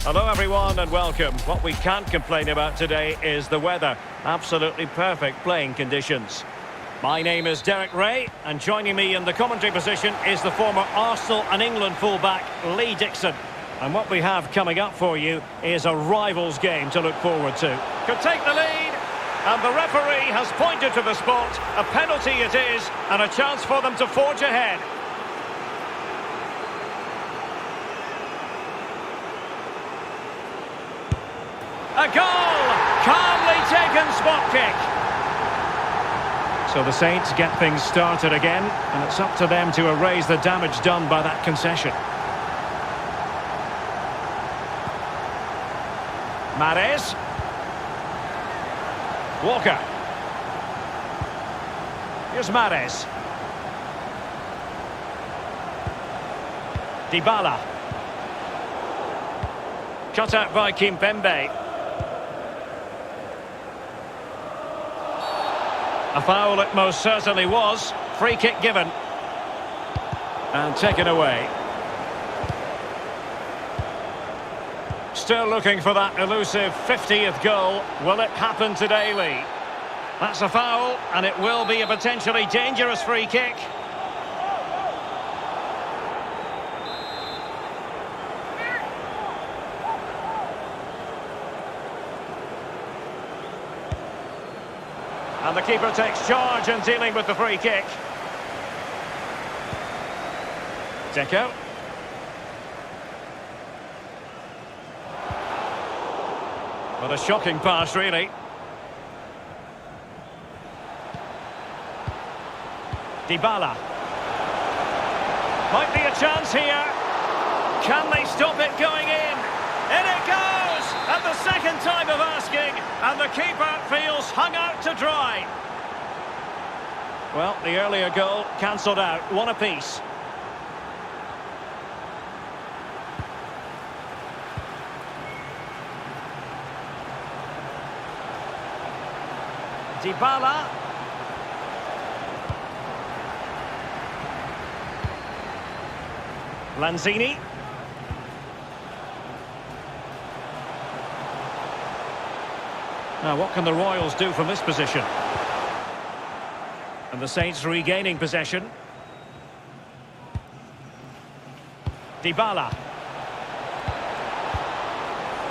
[SPEAKER 2] Hello everyone and welcome. What we can't complain about today is the weather. Absolutely perfect playing conditions. My name is Derek Ray, and joining me in the commentary position is the former Arsenal and England fullback Lee Dixon. And what we have coming up for you is a rivals game to look forward to. Could take the lead, and the referee has pointed to the spot. A penalty it is, and a chance for them to forge ahead. A goal! Calmly taken spot kick. So the Saints get things started again, and it's up to them to erase the damage done by that concession. Mahrez. Walker. Here's Mahrez. Dybala. Cut out by Kimpembe. A foul it most certainly was. Free kick given. And taken away. Still looking for that elusive 50th goal. Will it happen today, Lee? That's a foul, and it will be a potentially dangerous free kick. And the keeper takes charge in dealing with the free kick. Deco. What a shocking pass, really. Dybala. Might be a chance here. Can they stop it going in? In it goes! At the second time of asking, and the keeper feels hung out to dry. Well, the earlier goal cancelled out, one apiece. Dybala. Lanzini. Now, what can the Royals do from this position? And the Saints regaining possession. Dybala.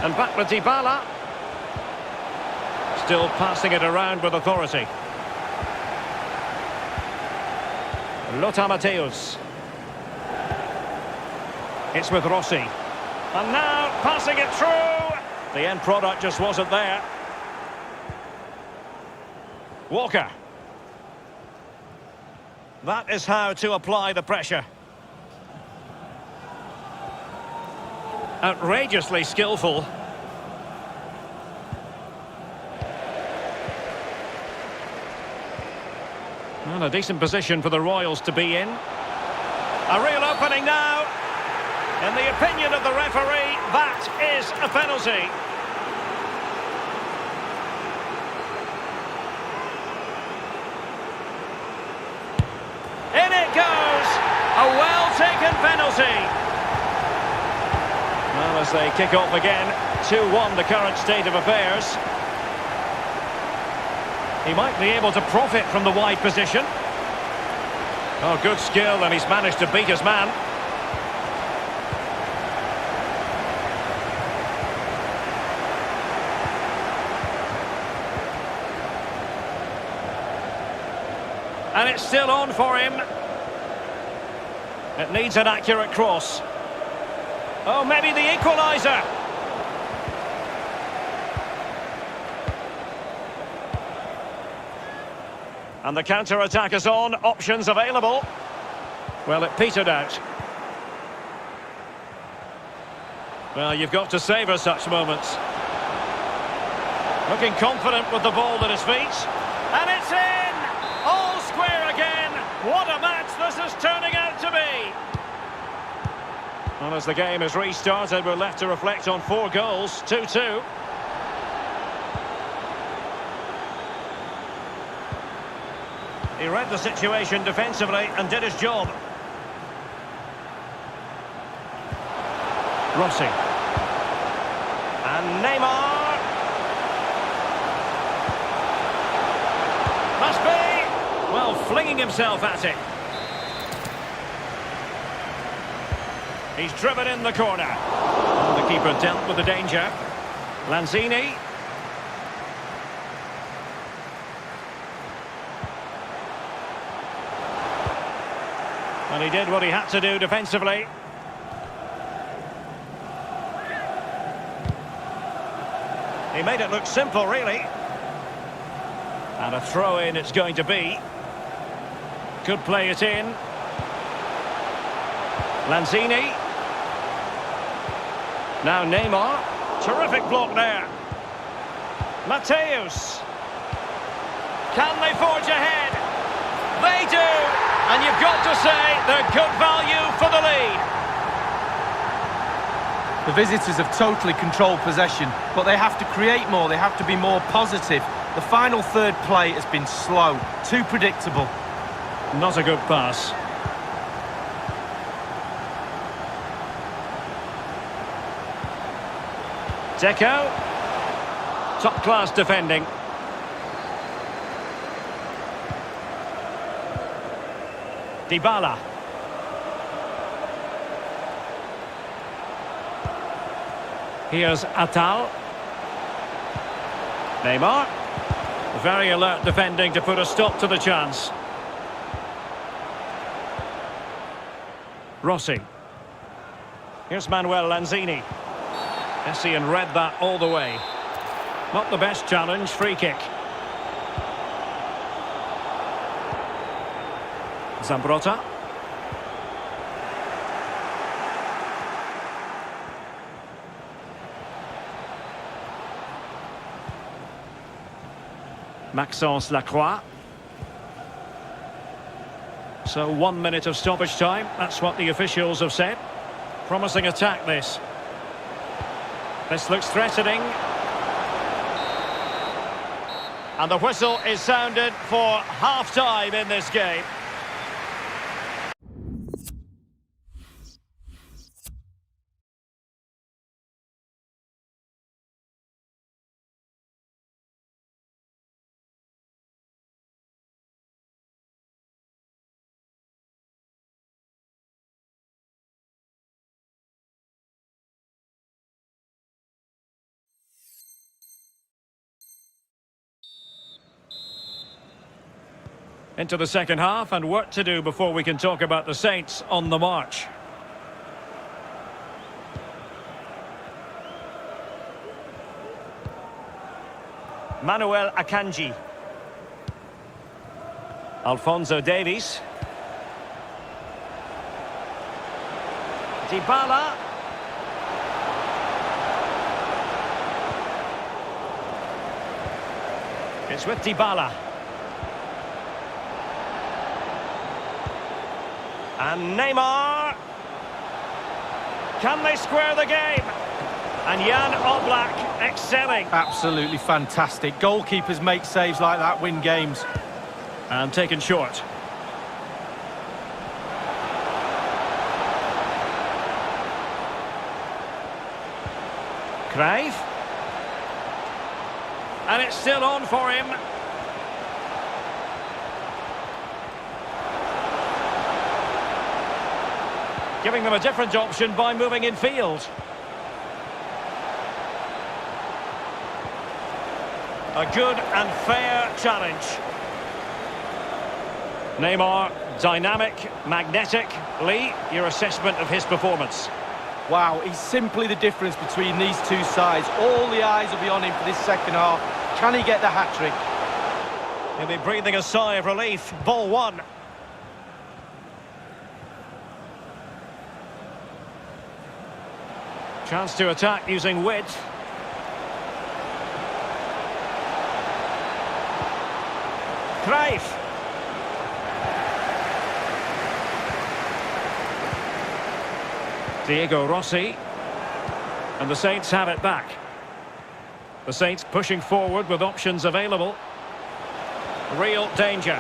[SPEAKER 2] And back with Dybala. Still passing it around with authority. Lothar Matthäus. It's with Rossi. And now passing it through. The end product just wasn't there. Walker. That is how to apply the pressure. Outrageously skillful. Well, a decent position for the Royals to be in. A real opening now. In the opinion of the referee, that is a penalty. In it goes! A well-taken penalty. Well, as they kick off again, 2-1 the current state of affairs. He might be able to profit from the wide position. Oh, good skill, and he's managed to beat his man. And it's still on for him. It needs an accurate cross. Oh, maybe the equaliser. And the counter-attack is on. Options available. Well, it petered out. Well, you've got to savour such moments. Looking confident with the ball at his feet. And it's in! All square again. What a match this is turning out to be. Well, as the game is restarted, we're left to reflect on 4 goals. 2-2. He read the situation defensively and did his job. Rossi. And Neymar. Must be. Well, flinging himself at it. He's driven in the corner. And the keeper dealt with the danger. Lanzini. And he did what he had to do defensively. He made it look simple, really. And a throw-in it's going to be. Could play it in. Lanzini. Now Neymar. Terrific block there. Mateus. Can they forge ahead? They do! And you've got to say they're good value for the lead.
[SPEAKER 3] The visitors have totally controlled possession, but they have to create more, they have to be more positive. The final third play has been slow, too predictable.
[SPEAKER 2] Not a good pass. Deco. Top-class defending. Dybala. Here's Atal. Neymar. Very alert defending to put a stop to the chance. Rossi. Here's Manuel Lanzini. Essien read that all the way. Not the best challenge, free kick. Zambrotta. Maxence Lacroix. So 1 minute of stoppage time, that's what the officials have said. Promising attack this. This looks threatening. And the whistle is sounded for half-time in this game. Into the second half, and work to do before we can talk about the Saints on the march. Manuel Akanji. Alphonso Davies. Dybala. It's with Dybala. And Neymar. Can they square the game? And Jan Oblak excelling.
[SPEAKER 3] Absolutely fantastic. Goalkeepers make saves like that, win games.
[SPEAKER 2] And taken short. Cruyff. And it's still on for him. Giving them a different option by moving in field. A good and fair challenge. Neymar, dynamic, magnetic. Lee, your assessment of his performance?
[SPEAKER 3] Wow, he's simply the difference between these two sides. All the eyes will be on him for this second half. Can he get the hat-trick?
[SPEAKER 2] He'll be breathing a sigh of relief. Ball one. Chance to attack using width. Cruyff. Diego Rossi. And the Saints have it back. The Saints pushing forward with options available. Real danger.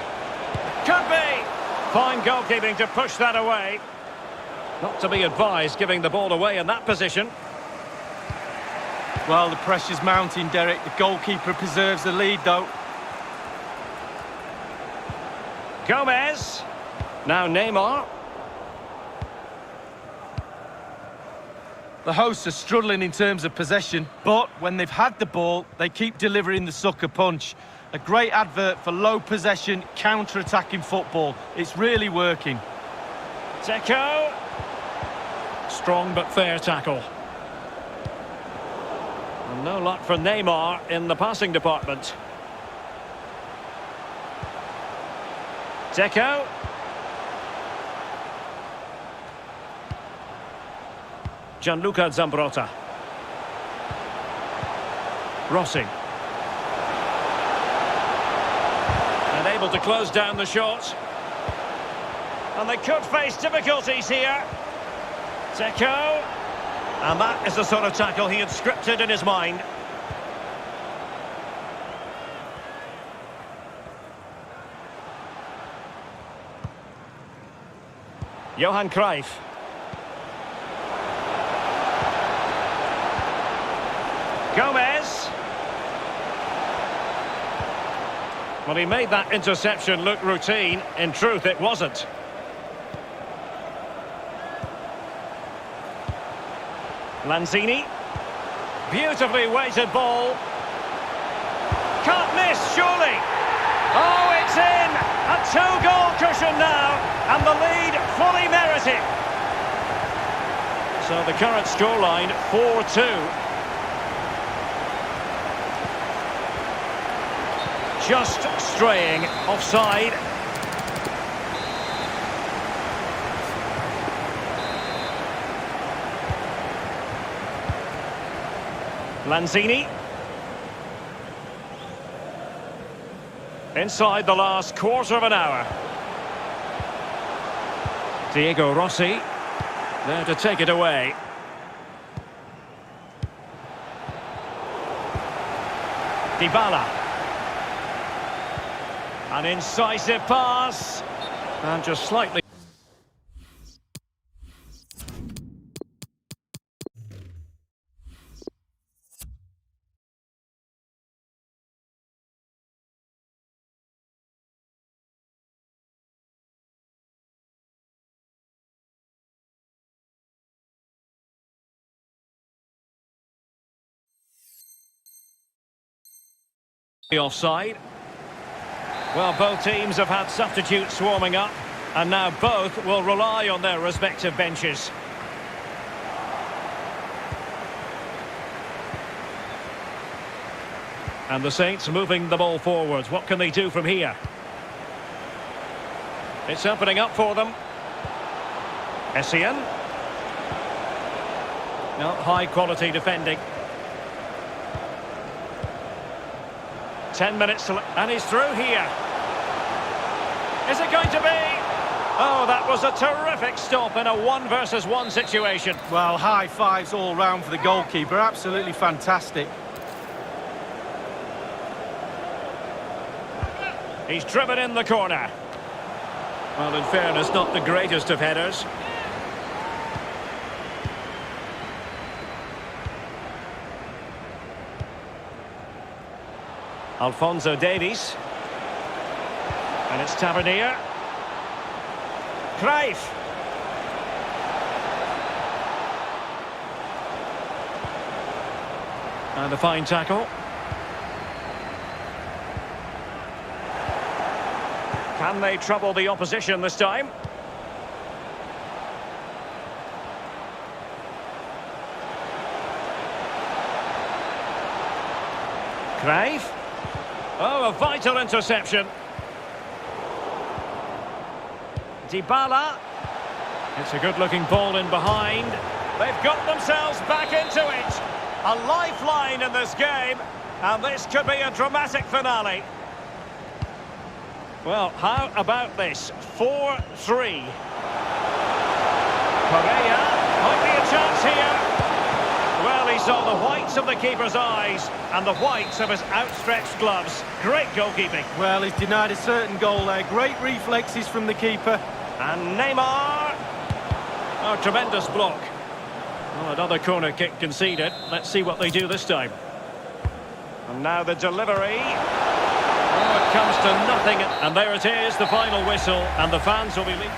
[SPEAKER 2] Could be! Fine goalkeeping to push that away. Not to be advised giving the ball away in that position.
[SPEAKER 3] Well, the pressure's mounting, Derek. The goalkeeper preserves the lead, though.
[SPEAKER 2] Gomez. Now Neymar.
[SPEAKER 3] The hosts are struggling in terms of possession, but when they've had the ball, they keep delivering the sucker punch. A great advert for low possession, counter-attacking football. It's really working.
[SPEAKER 2] Deco. Strong but fair tackle. And no luck for Neymar in the passing department. Deco. Gianluca Zambrotta. Rossi. And able to close down the shot. And they could face difficulties here. Deco. And that is the sort of tackle he had scripted in his mind. Johan Cruyff. Gomez. Well, he made that interception look routine. In truth, it wasn't. Lanzini. Beautifully weighted ball. Can't miss, surely. Oh, it's in! A two-goal cushion now, and the lead fully merited. So the current scoreline, 4-2. Just straying offside. Lanzini. Inside the last quarter of an hour. Diego Rossi there to take it away. Dybala. An incisive pass. And just slightly... offside. Well, both teams have had substitutes warming up, and now both will rely on their respective benches. And the Saints moving the ball forwards. What can they do from here? It's opening up for them. Essien. No, high-quality defending. 10 minutes to... and he's through here. Is it going to be? Oh, that was a terrific stop in a 1-versus-1 situation.
[SPEAKER 3] Well, high fives all round for the goalkeeper. Absolutely fantastic.
[SPEAKER 2] He's driven in the corner. Well, in fairness, not the greatest of headers. Alphonso Davies. And it's Tavernier. Cruyff. And a fine tackle. Can they trouble the opposition this time? Cruyff. Oh, a vital interception. Dybala. It's a good-looking ball in behind. They've got themselves back into it. A lifeline in this game, and this could be a dramatic finale. Well, how about this? 4-3. Correa might be a chance here. Well, he saw the whites of the keeper's eyes and the whites of his outstretched gloves. Great goalkeeping.
[SPEAKER 3] Well, he's denied a certain goal there. Great reflexes from the keeper.
[SPEAKER 2] And Neymar. Oh, tremendous block. Well, another corner kick conceded. Let's see what they do this time. And now the delivery. Oh, it comes to nothing. And there it is, the final whistle. And the fans will be leaving.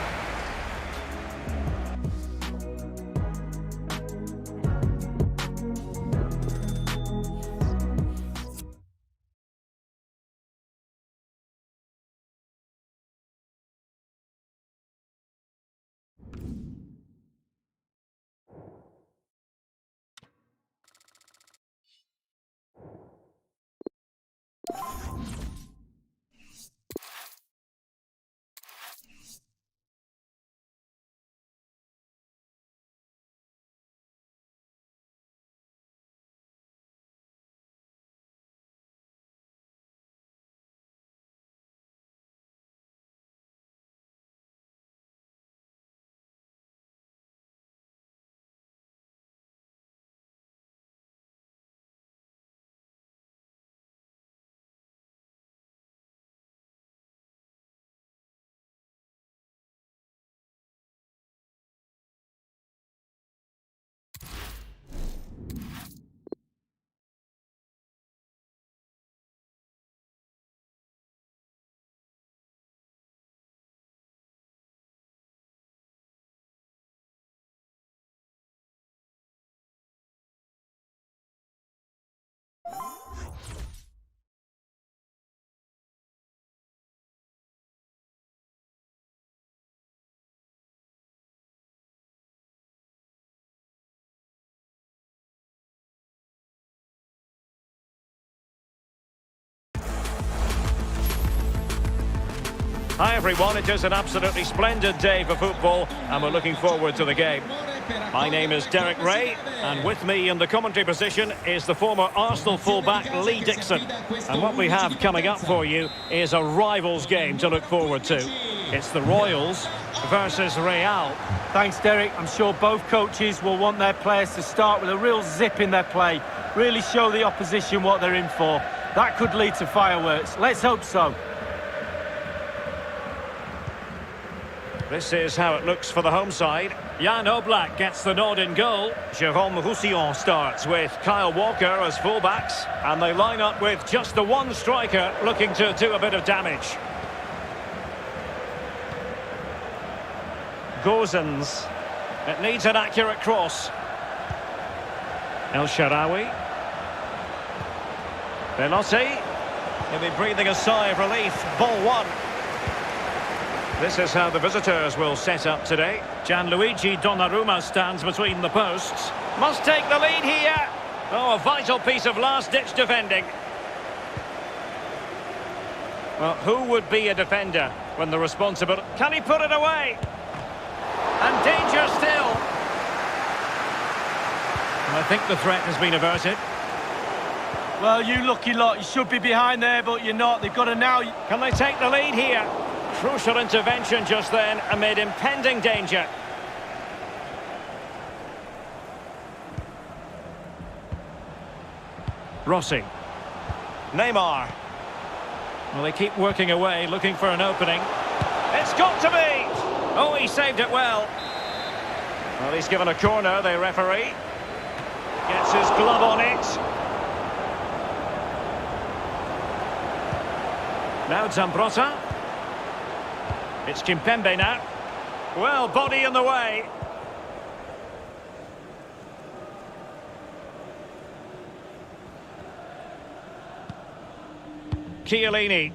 [SPEAKER 2] Hi everyone, it is an absolutely splendid day for football and we're looking forward to the game. My name is Derek Ray and with me in the commentary position is the former Arsenal fullback Lee Dixon. And what we have coming up for you is a rivals game to look forward to. It's the Royals versus Real.
[SPEAKER 3] Thanks, Derek. I'm sure both coaches will want their players to start with a real zip in their play. Really show the opposition what they're in for. That could lead to fireworks. Let's hope so.
[SPEAKER 2] This is how it looks for the home side. Jan Oblak gets the nod in goal. Jérôme Roussillon starts with Kyle Walker as fullbacks. And they line up with just the one striker looking to do a bit of damage. Gozens. It needs an accurate cross. El Shaarawy. Belotti. He'll be breathing a sigh of relief. Ball one. This is how the visitors will set up today. Gianluigi Donnarumma stands between the posts. Must take the lead here. Oh, a vital piece of last-ditch defending. Well, who would be a defender when the responsibility... Can he put it away? And danger still. And I think the threat has been averted.
[SPEAKER 3] Well, you lucky lot. You should be behind there, but you're not. They've got to now...
[SPEAKER 2] Can they take the lead here? Crucial intervention just then amid impending danger. Rossi. Neymar. Well, they keep working away, looking for an opening. It's got to be! Oh, he saved it well. Well, he's given a corner, the referee. Gets his glove on it. Now Zambrotta. It's Kimpembe now. Well, body in the way. Chiellini.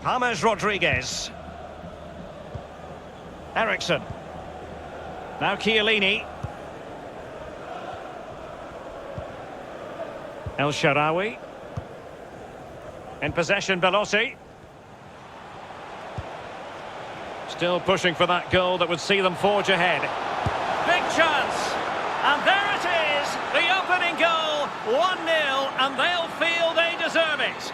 [SPEAKER 2] James Rodriguez. Eriksson. Now Chiellini. El Shaarawy. In possession, Belotti. Still pushing for that goal that would see them forge ahead. Big chance! And there it is! The opening goal! 1-0, and they'll feel they deserve it.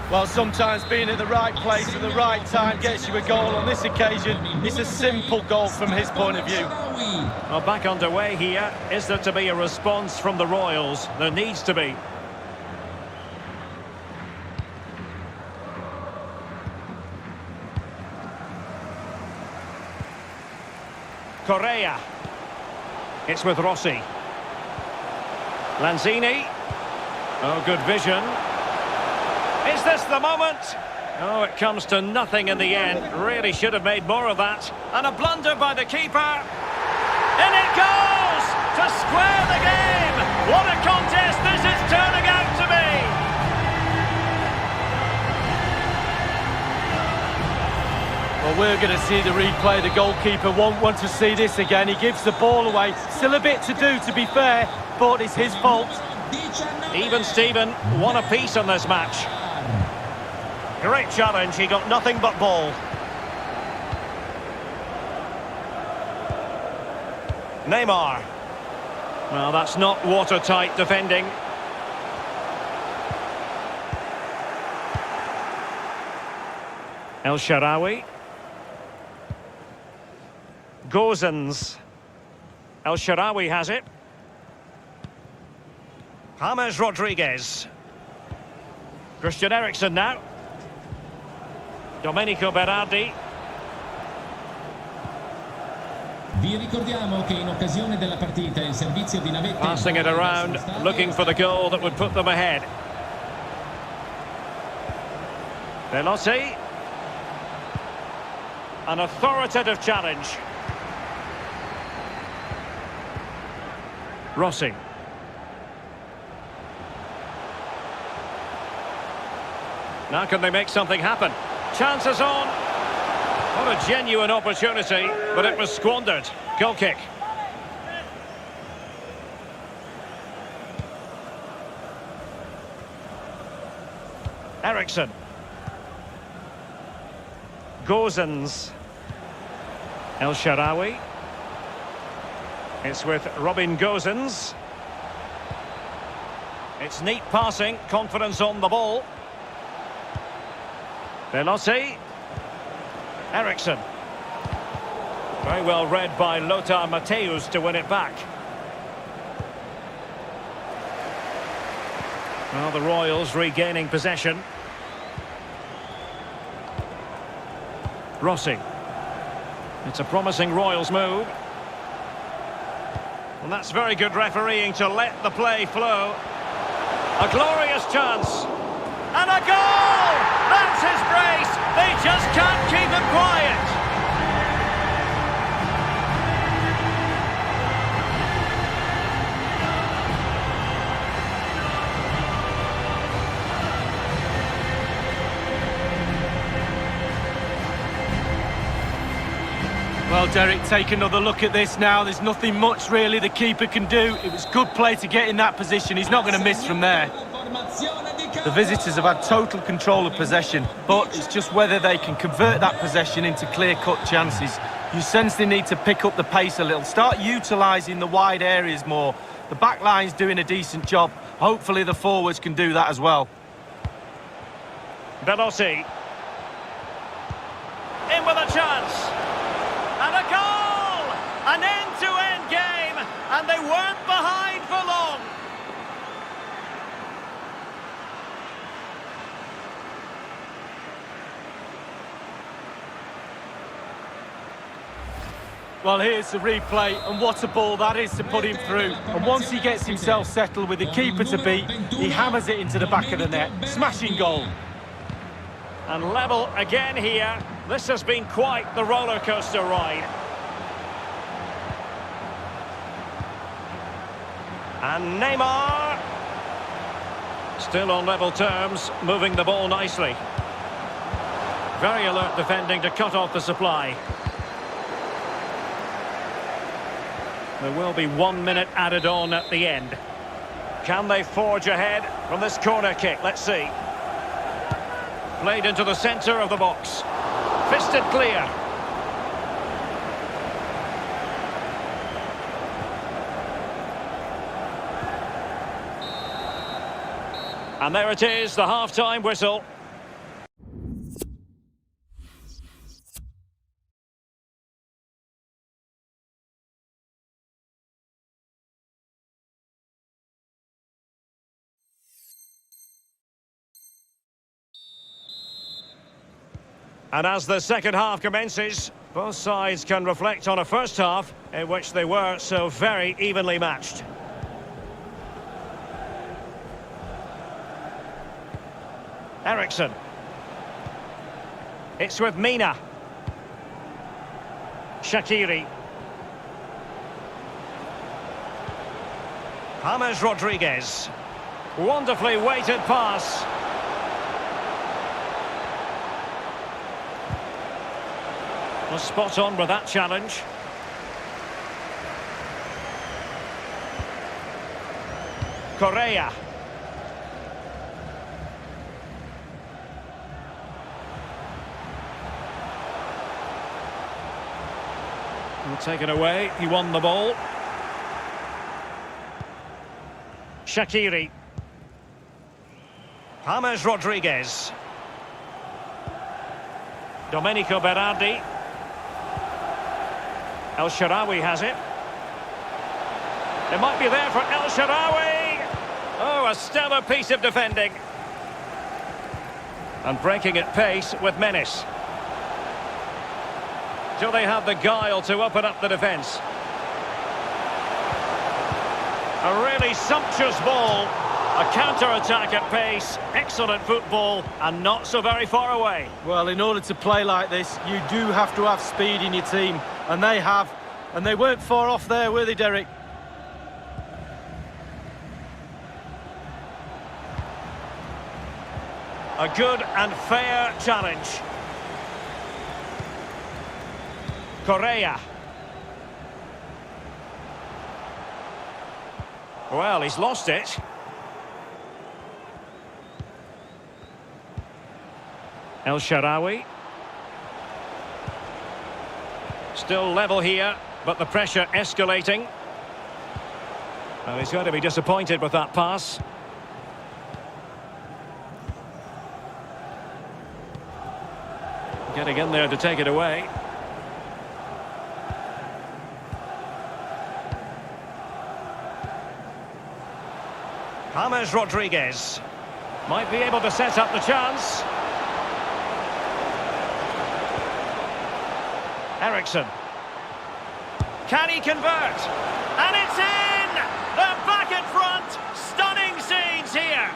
[SPEAKER 3] Well, sometimes being at the right place at the right time gets you a goal. On this occasion, it's a simple goal from his point of view.
[SPEAKER 2] Well, back underway here. Is there to be a response from the Royals? There needs to be. Correa. It's with Rossi. Lanzini. Oh, good vision. Is this the moment? Oh, it comes to nothing in the end. Really should have made more of that. And a blunder by the keeper. In it goes! To square the game! What a contest this is turning out to be!
[SPEAKER 3] Well, we're going to see the replay. The goalkeeper won't want to see this again. He gives the ball away. Still a bit to do, to be fair, but it's his fault.
[SPEAKER 2] Even Steven, one apiece on this match. Great challenge, he got nothing but ball. Neymar. Well, that's not watertight defending. El Shaarawy. Gozens. El Shaarawy has it. James Rodriguez. Christian Eriksen now. Domenico Berardi.
[SPEAKER 5] Vi ricordiamo che in occasione della partita il servizio di navette
[SPEAKER 2] Passing it around, looking for the goal that would put them ahead. Veloci. An authoritative challenge. Rossi. Now can they make something happen? Chances on. What a genuine opportunity, but it was squandered. Goal kick. Eriksen. Gozens. El Shaarawy. It's with Robin Gozens. It's neat passing, confidence on the ball. Veloci. Eriksen. Very well read by Lothar Matthäus to win it back. Well, the Royals regaining possession. Rossi. It's a promising Royals move. And that's very good refereeing to let the play flow. A glorious chance. And a goal! That's his brace! They just can't keep him quiet!
[SPEAKER 3] Well, Derek, take another look at this now. There's nothing much, really, the keeper can do. It was good play to get in that position. He's not going to miss from there. The visitors have had total control of possession, but it's just whether they can convert that possession into clear-cut chances. You sense they need to pick up the pace a little, start utilising the wide areas more. The back line's doing a decent job. Hopefully the forwards can do that as well.
[SPEAKER 2] Veloci. In with a chance. And a goal! An end-to-end game, and they weren't behind for long.
[SPEAKER 3] Well, here's the replay, and what a ball that is to put him through. And once he gets himself settled with the keeper to beat, he hammers it into the back of the net. Smashing goal.
[SPEAKER 2] And level again here. This has been quite the roller coaster ride. And Neymar. Still on level terms, moving the ball nicely. Very alert defending to cut off the supply. There will be 1 minute added on at the end. Can they forge ahead from this corner kick? Let's see. Played into the centre of the box. Fisted clear. And there it is, the half-time whistle. And as the second half commences, both sides can reflect on a first half in which they were so very evenly matched. Eriksson. It's with Mina. Shaqiri. James Rodriguez. Wonderfully weighted pass. Was spot on with that challenge. Correa. Will take it away. He won the ball. Shaqiri. James Rodriguez. Domenico Berardi. El Shaarawy has it. It might be there for El Shaarawy. Oh, a stellar piece of defending. And breaking at pace with menace. Do they have the guile to open up the defence? A really sumptuous ball. A counter-attack at pace. Excellent football and not so very far away.
[SPEAKER 3] Well, in order to play like this, you do have to have speed in your team. And they have. And they weren't far off there, were they, Derek?
[SPEAKER 2] A good and fair challenge. Correa. Well, he's lost it. El Shaarawy. Still level here, but the pressure escalating. Well, he's going to be disappointed with that pass. Getting in there to take it away. James Rodriguez might be able to set up the chance. Eriksson. Can he convert? And it's in! They're back in front! Stunning scenes here!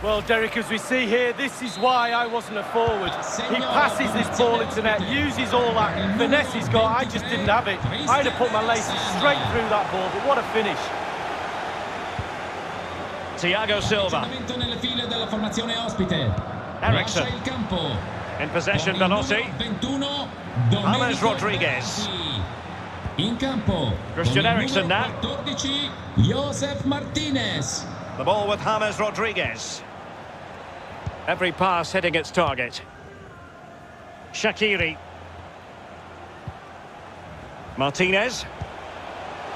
[SPEAKER 3] Well, Derek, as we see here, this is why I wasn't a forward. He passes this ball into net, uses all that finesse he's got. I just didn't have it. I'd have put my laces straight through that ball, but what a finish.
[SPEAKER 2] Thiago Silva. Eriksson. In possession, Velotti. James Rodriguez.
[SPEAKER 5] In campo.
[SPEAKER 2] Christian Eriksson now.
[SPEAKER 5] 14, Josef Martinez.
[SPEAKER 2] The ball with James Rodriguez. Every pass hitting its target. Shaqiri. Martinez.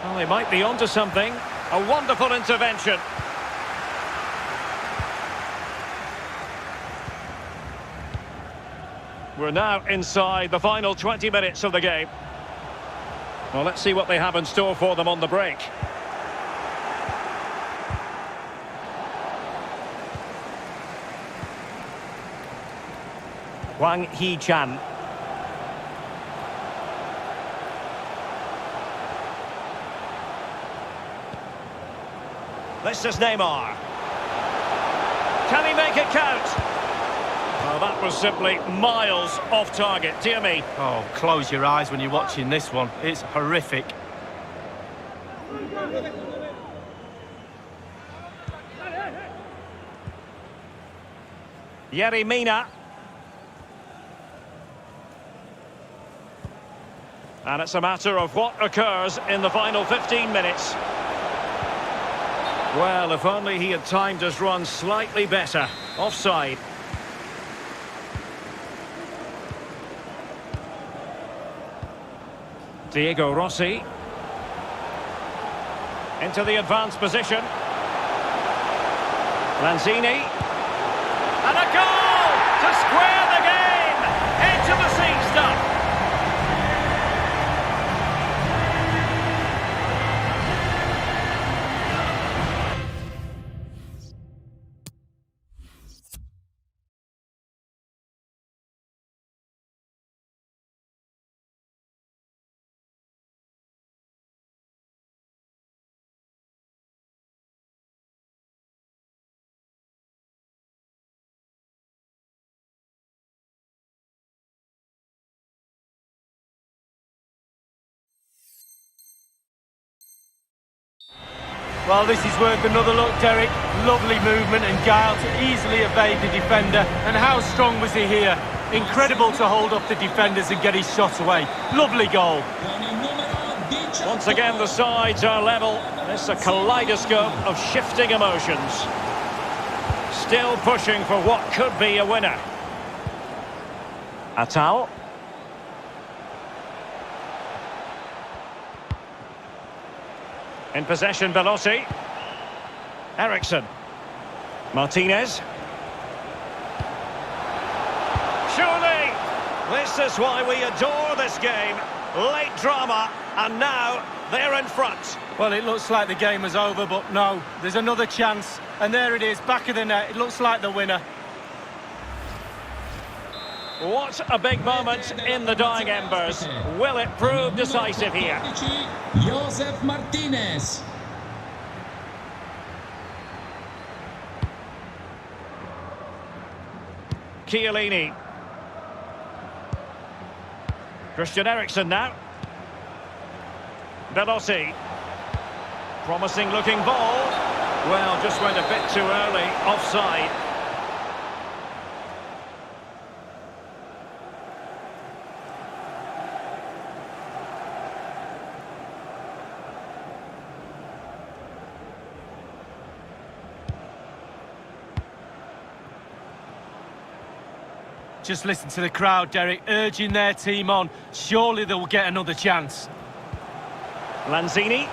[SPEAKER 2] Well, they might be onto something. A wonderful intervention. We're now inside the final 20 minutes of the game. Well, let's see what they have in store for them on the break. Wang Hee-chan. This is Neymar. Can he make it count? Oh, that was simply miles off target, dear me.
[SPEAKER 3] Oh, close your eyes when you're watching this one. It's horrific.
[SPEAKER 2] Yerry Mina. And it's a matter of what occurs in the final 15 minutes. Well, if only he had timed his run slightly better. Offside. Diego Rossi. Into the advanced position. Lanzini. And a goal to square the game. Into the sea stuff.
[SPEAKER 3] Well, this is worth another look, Derek. Lovely movement and guile to easily evade the defender. And how strong was he here? Incredible to hold off the defenders and get his shot away. Lovely goal.
[SPEAKER 2] Once again, the sides are level. It's a kaleidoscope of shifting emotions. Still pushing for what could be a winner. Atal. In possession, Velotti. Eriksson. Martinez. Surely, this is why we adore this game. Late drama, and now they're in front.
[SPEAKER 3] Well, it looks like the game is over, but no, there's another chance. And there it is, back of the net. It looks like the winner.
[SPEAKER 2] What a big moment in the dying embers. Will it prove decisive here?
[SPEAKER 5] Josef Martinez.
[SPEAKER 2] Chiellini. Christian Eriksen now. Velotti. Promising looking ball. Well, just went a bit too early. Offside.
[SPEAKER 3] Just listen to the crowd, Derek, urging their team on. Surely they'll get another chance.
[SPEAKER 2] Lanzini.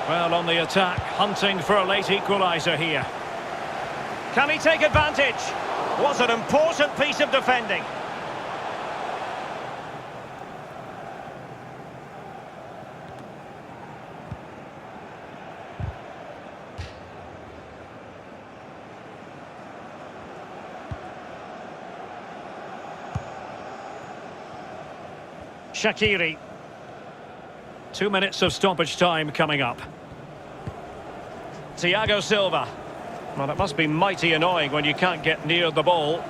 [SPEAKER 2] Well, on the attack, hunting for a late equaliser here. Can he take advantage? Was an important piece of defending. Shaqiri. 2 minutes of stoppage time coming up. Thiago Silva. Well, it must be mighty annoying when you can't get near the ball.